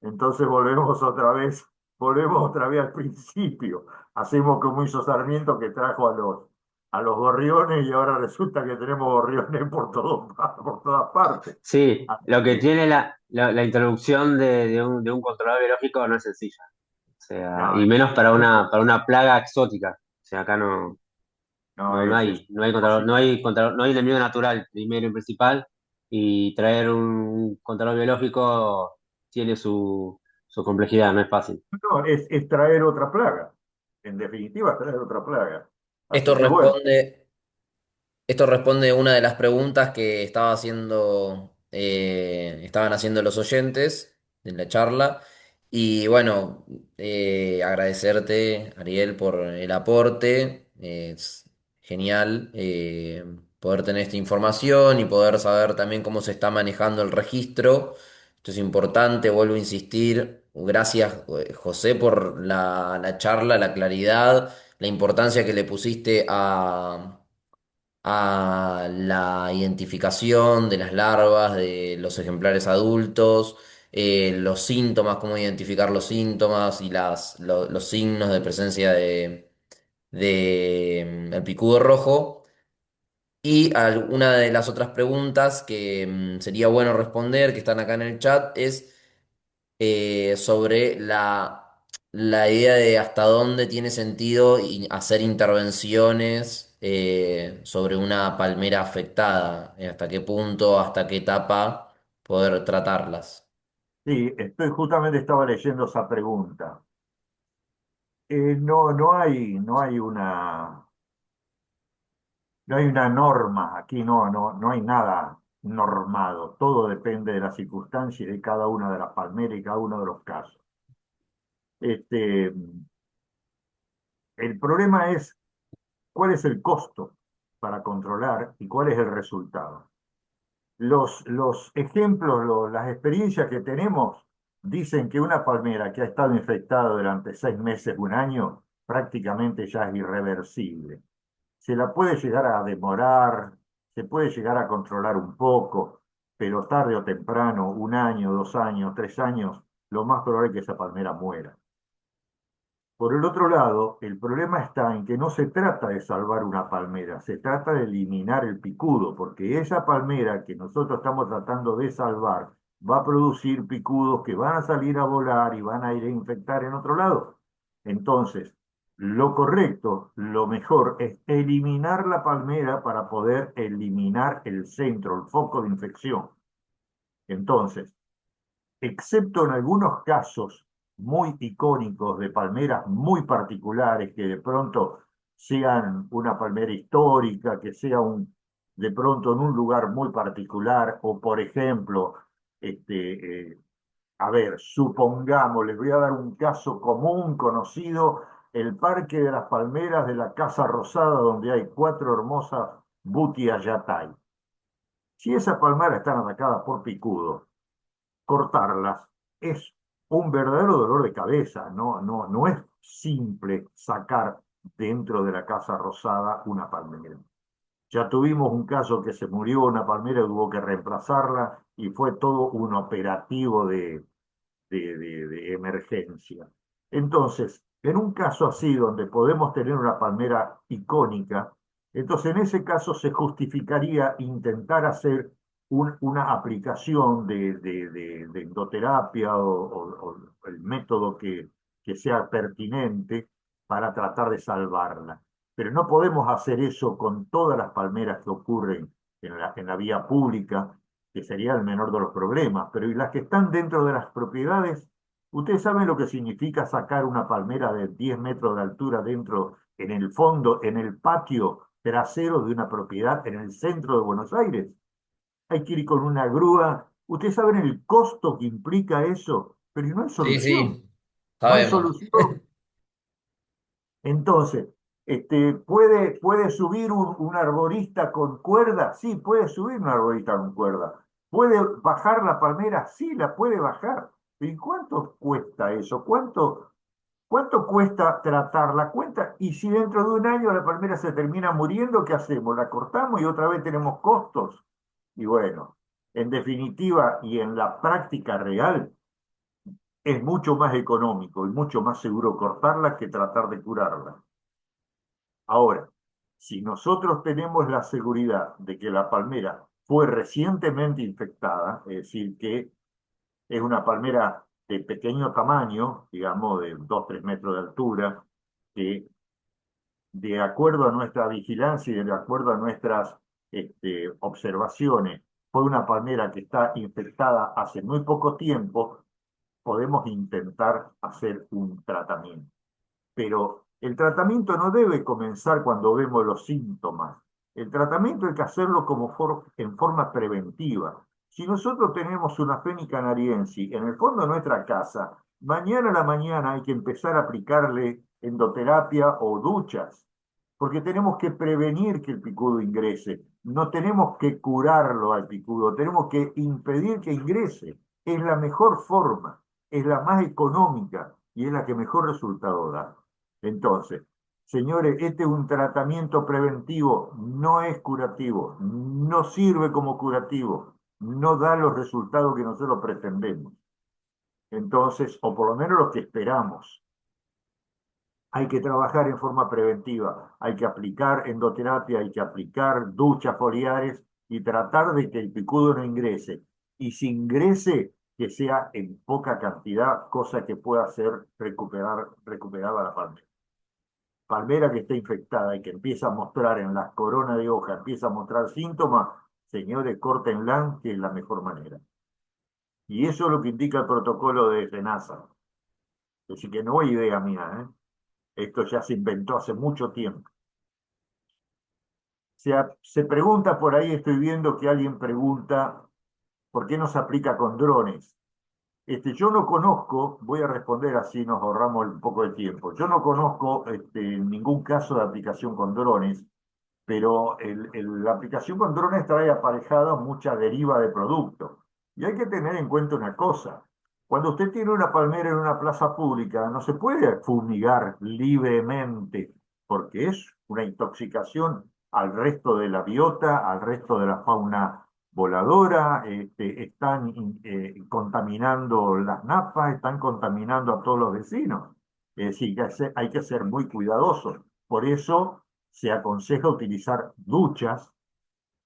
Entonces volvemos otra vez al principio. Hacemos como hizo Sarmiento que trajo a los gorriones y ahora resulta que tenemos gorriones por todas partes. sí. Así Lo que que, tiene la introducción de un controlador biológico no es sencilla. O sea, no, y menos para una plaga exótica. O sea, acá no, no, no, no es hay, no hay controlador, imposible. no hay enemigo natural, primero y principal, y traer un controlador biológico tiene su complejidad, no es fácil. No, es traer otra plaga. En definitiva, es traer otra plaga. Esto Así que bueno, responde Esto responde a una de las preguntas que estaban haciendo los oyentes en la charla. Y bueno, agradecerte, Ariel, por el aporte. Es genial poder tener esta información y poder saber también cómo se está manejando el registro. Esto es importante, vuelvo a insistir. Gracias, José, por la charla, la claridad, la importancia que le pusiste a la identificación de las larvas, de los ejemplares adultos, los síntomas, cómo identificar los síntomas y los signos de presencia el picudo rojo. Y alguna de las otras preguntas que sería bueno responder, que están acá en el chat, es sobre la idea de hasta dónde tiene sentido hacer intervenciones sobre una palmera afectada, hasta qué punto, hasta qué etapa poder tratarlas. sí, justamente estaba leyendo esa pregunta. No hay una norma, aquí no hay nada normado, todo depende de las circunstancias de cada una de las palmeras y cada uno de los casos. Este, el problema es cuál es el costo para controlar y cuál es el resultado. Los ejemplos, las experiencias que tenemos dicen que una palmera que ha estado infectada durante 6 meses, un año, prácticamente ya es irreversible. Se la puede llegar a demorar, se puede llegar a controlar un poco, pero tarde o temprano, un año, 2 años, 3 años, lo más probable es que esa palmera muera. Por el otro lado, el problema está en que no se trata de salvar una palmera, se trata de eliminar el picudo, porque esa palmera que nosotros estamos tratando de salvar va a producir picudos que van a salir a volar y van a ir a infectar en otro lado. Entonces, lo correcto, lo mejor es eliminar la palmera para poder eliminar el centro, el foco de infección. Entonces, excepto en algunos casos muy icónicos de palmeras muy particulares, que de pronto sean una palmera histórica, que sea de pronto en un lugar muy particular, o por ejemplo, a ver, supongamos, les voy a dar un caso común, conocido, el Parque de las Palmeras de la Casa Rosada, donde hay 4 hermosas Butia Yatay. Si esas palmeras están atacadas por picudo, cortarlas es un verdadero dolor de cabeza, no es simple sacar dentro de la Casa Rosada una palmera. Ya tuvimos un caso que se murió una palmera y hubo que reemplazarla y fue todo un operativo de emergencia. Entonces, en un caso así donde podemos tener una palmera icónica, entonces en ese caso se justificaría intentar hacer una aplicación de endoterapia o el método que sea pertinente para tratar de salvarla. Pero no podemos hacer eso con todas las palmeras que ocurren en la vía pública, que sería el menor de los problemas, pero y las que están dentro de las propiedades, ustedes saben lo que significa sacar una palmera de 10 metros de altura dentro, en el fondo, en el patio trasero de una propiedad en el centro de Buenos Aires. Hay que ir con una grúa. Ustedes saben el costo que implica eso, pero no hay Sí, solución. sí, No hay sabemos. solución. Entonces, ¿puede subir un arborista con cuerda? Sí, puede subir un arborista con cuerda. ¿Puede bajar la palmera? Sí, la puede bajar. ¿Y cuánto cuesta eso? ¿Cuánto cuesta tratarla? Cuenta. Y si dentro de un año la palmera se termina muriendo, ¿qué hacemos? ¿La cortamos y otra vez tenemos costos? Y bueno, en definitiva y en la práctica real, es mucho más económico y mucho más seguro cortarla que tratar de curarla. Ahora, si nosotros tenemos la seguridad de que la palmera fue recientemente infectada, es decir, que es una palmera de pequeño tamaño, digamos de 2 o 3 metros de altura, que de acuerdo a nuestra vigilancia y de acuerdo a nuestras observaciones, fue una palmera que está infectada hace muy poco tiempo, podemos intentar hacer un tratamiento. Pero el tratamiento no debe comenzar cuando vemos los síntomas. El tratamiento hay que hacerlo en forma preventiva. Si nosotros tenemos una Fenicanariensis en el fondo de nuestra casa, mañana a la mañana hay que empezar a aplicarle endoterapia o duchas, porque tenemos que prevenir que el picudo ingrese. No tenemos que curarlo al picudo, tenemos que impedir que ingrese. Es la mejor forma, es la más económica y es la que mejor resultado da. Entonces, señores, este es un tratamiento preventivo, no es curativo, no sirve como curativo, no da los resultados que nosotros pretendemos. Entonces, o por lo menos los que esperamos. Hay que trabajar en forma preventiva, hay que aplicar endoterapia, hay que aplicar duchas foliares y tratar de que el picudo no ingrese. Y si ingrese, que sea en poca cantidad, cosa que pueda hacer recuperada la palmera. Palmera que está infectada y que empieza a mostrar en las coronas de hoja, empieza a mostrar síntomas, señores, córtenla, que es la mejor manera. Y eso es lo que indica el protocolo de FENASA. Así que no es idea mía, ¿eh? Esto ya se inventó hace mucho tiempo. Se pregunta por ahí, estoy viendo que alguien pregunta, ¿por qué no se aplica con drones? Yo no conozco, voy a responder así nos ahorramos un poco de tiempo. Yo no conozco ningún caso de aplicación con drones. pero la aplicación con drones trae aparejada mucha deriva de productos. Y hay que tener en cuenta una cosa. Cuando usted tiene una palmera en una plaza pública, no se puede fumigar libremente, porque es una intoxicación al resto de la biota, al resto de la fauna voladora, están contaminando las napas, están contaminando a todos los vecinos. Es decir, hay que ser muy cuidadosos. Por eso se aconseja utilizar duchas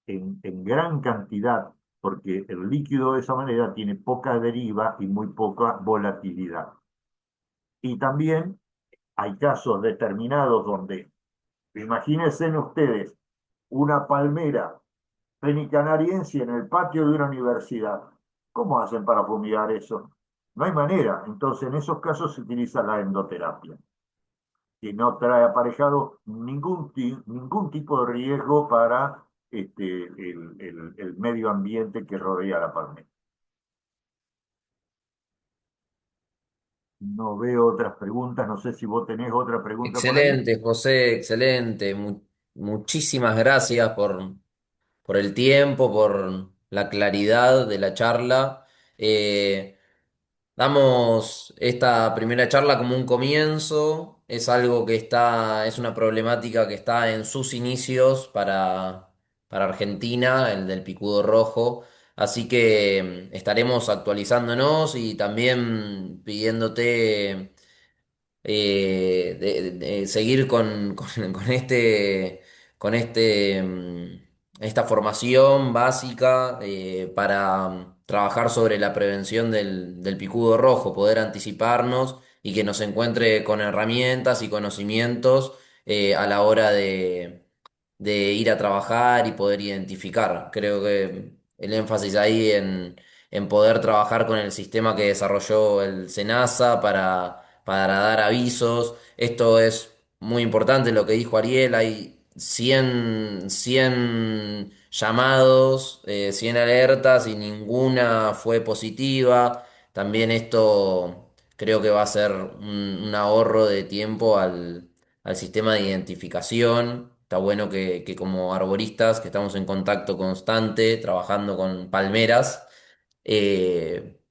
en gran cantidad, porque el líquido de esa manera tiene poca deriva y muy poca volatilidad. Y también hay casos determinados donde, imagínense ustedes, una palmera fenicanariense en el patio de una universidad. ¿Cómo hacen para fumigar eso? No hay manera. Entonces, en esos casos se utiliza la endoterapia, que no trae aparejado ningún tipo de riesgo para el medio ambiente que rodea la palmera. No veo otras preguntas, no sé si vos tenés otra pregunta por ahí. Excelente, José, excelente. Muchísimas gracias por el tiempo, por la claridad de la charla. Eh, Damos esta primera charla como un comienzo. Es algo que es una problemática que está en sus inicios para Argentina, el del picudo rojo. Así que estaremos actualizándonos y también pidiéndote de seguir con esta formación básica para trabajar sobre la prevención del picudo rojo, poder anticiparnos y que nos encuentre con herramientas y conocimientos a la hora de ir a trabajar y poder identificar. Creo que el énfasis ahí en poder trabajar con el sistema que desarrolló el SENASA para dar avisos. Esto es muy importante lo que dijo Ariel, hay 100 llamados, 100 alertas y ninguna fue positiva. También esto creo que va a ser un ahorro de tiempo al sistema de identificación. Está bueno que como arboristas, que estamos en contacto constante, trabajando con palmeras,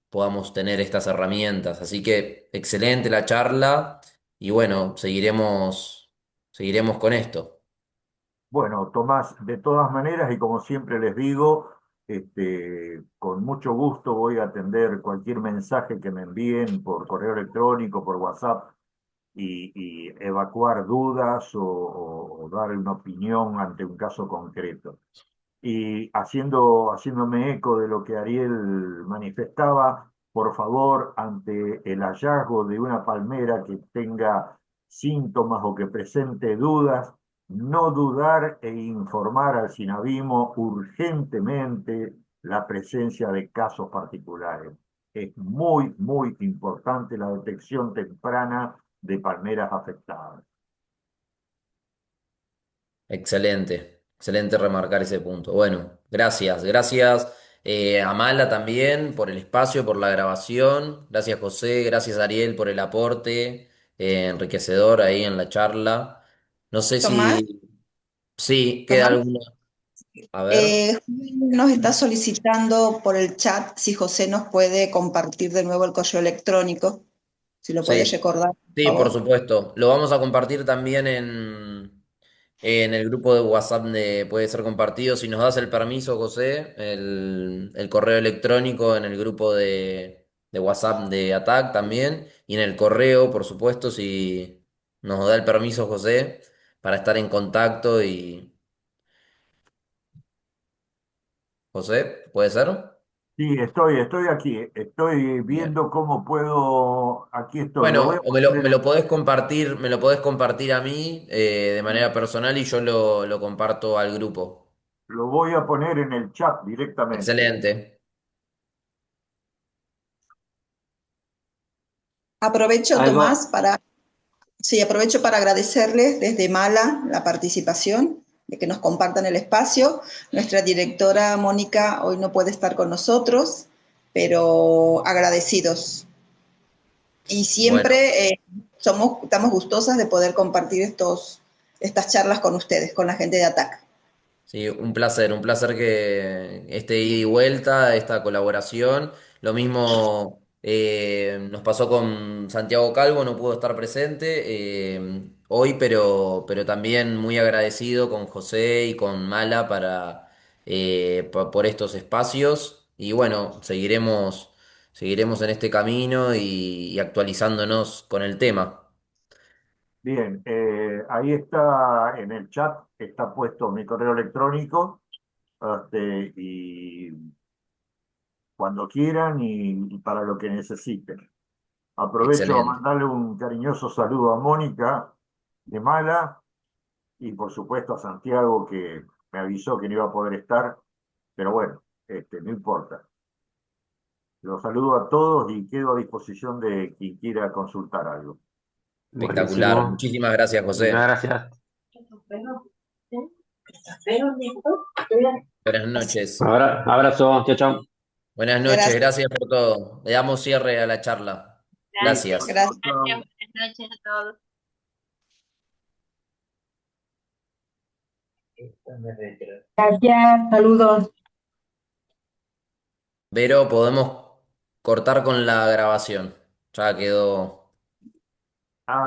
podamos tener estas herramientas. Así que excelente la charla y bueno, seguiremos con esto. Bueno, Tomás, de todas maneras, y como siempre les digo, con mucho gusto voy a atender cualquier mensaje que me envíen por correo electrónico, por WhatsApp, y evacuar dudas o dar una opinión ante un caso concreto. Y haciéndome eco de lo que Ariel manifestaba, por favor, ante el hallazgo de una palmera que tenga síntomas o que presente dudas, no dudar e informar al SINAVIMO urgentemente la presencia de casos particulares. Es muy, muy importante la detección temprana de palmeras afectadas. Excelente, excelente remarcar ese punto. Bueno, gracias a Mala también por el espacio, por la grabación. Gracias José, gracias Ariel por el aporte enriquecedor ahí en la charla. No sé Tomás, si sí queda Tomás, alguna. A ver. Juan nos está solicitando por el chat si José nos puede compartir de nuevo el correo electrónico, si lo puede Sí, recordar, por sí, por favor. supuesto. Lo vamos a compartir también en el grupo de WhatsApp de Puede Ser Compartido. Si nos das el permiso, José, el correo electrónico en el grupo de WhatsApp de ATAC también. Y en el correo, por supuesto, si nos da el permiso, José, para estar en contacto y... José, ¿puede ser? Sí, estoy aquí, estoy Bien. viendo cómo puedo, aquí estoy, lo voy Bueno, a o poner me en lo el, podés compartir, me lo podés compartir a mí de manera personal y yo lo comparto al grupo. lo voy a poner en el chat directamente. Excelente. Aprovecho, Algo, Tomás, sí, aprovecho para agradecerles desde Mala la participación, de que nos compartan el espacio. Nuestra directora Mónica hoy no puede estar con nosotros, pero agradecidos. Y Bueno, siempre estamos gustosas de poder compartir estos estas charlas con ustedes, con la gente de ATAC. Sí, un placer que este ida y vuelta, esta colaboración. Lo mismo nos pasó con Santiago Calvo, no pudo estar presente hoy, pero también muy agradecido con José y con Mala por estos espacios. Y bueno, seguiremos en este camino y actualizándonos con el tema. Bien, ahí está en el chat, está puesto mi correo electrónico, y cuando quieran y para lo que necesiten. Aprovecho a Excelente. mandarle un cariñoso saludo a Mónica de Mala y por supuesto a Santiago que me avisó que no iba a poder estar, pero bueno, no importa. Los saludo a todos y quedo a disposición de quien quiera consultar algo. Espectacular. Buenísimo. Muchísimas gracias, Muchas José. gracias. Buenas noches. Abrazo. Chao, chao. Buenas noches, Gracias, gracias por todo. Le damos cierre a la charla. Gracias. Gracias. gracias. Gracias. Buenas noches a todos. Gracias, saludos. Vero, podemos cortar con la grabación. Ya quedó.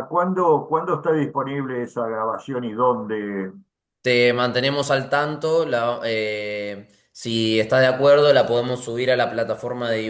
¿Cuándo está disponible esa grabación y dónde? Te mantenemos al tanto. Si estás de acuerdo, la podemos subir a la plataforma de YouTube.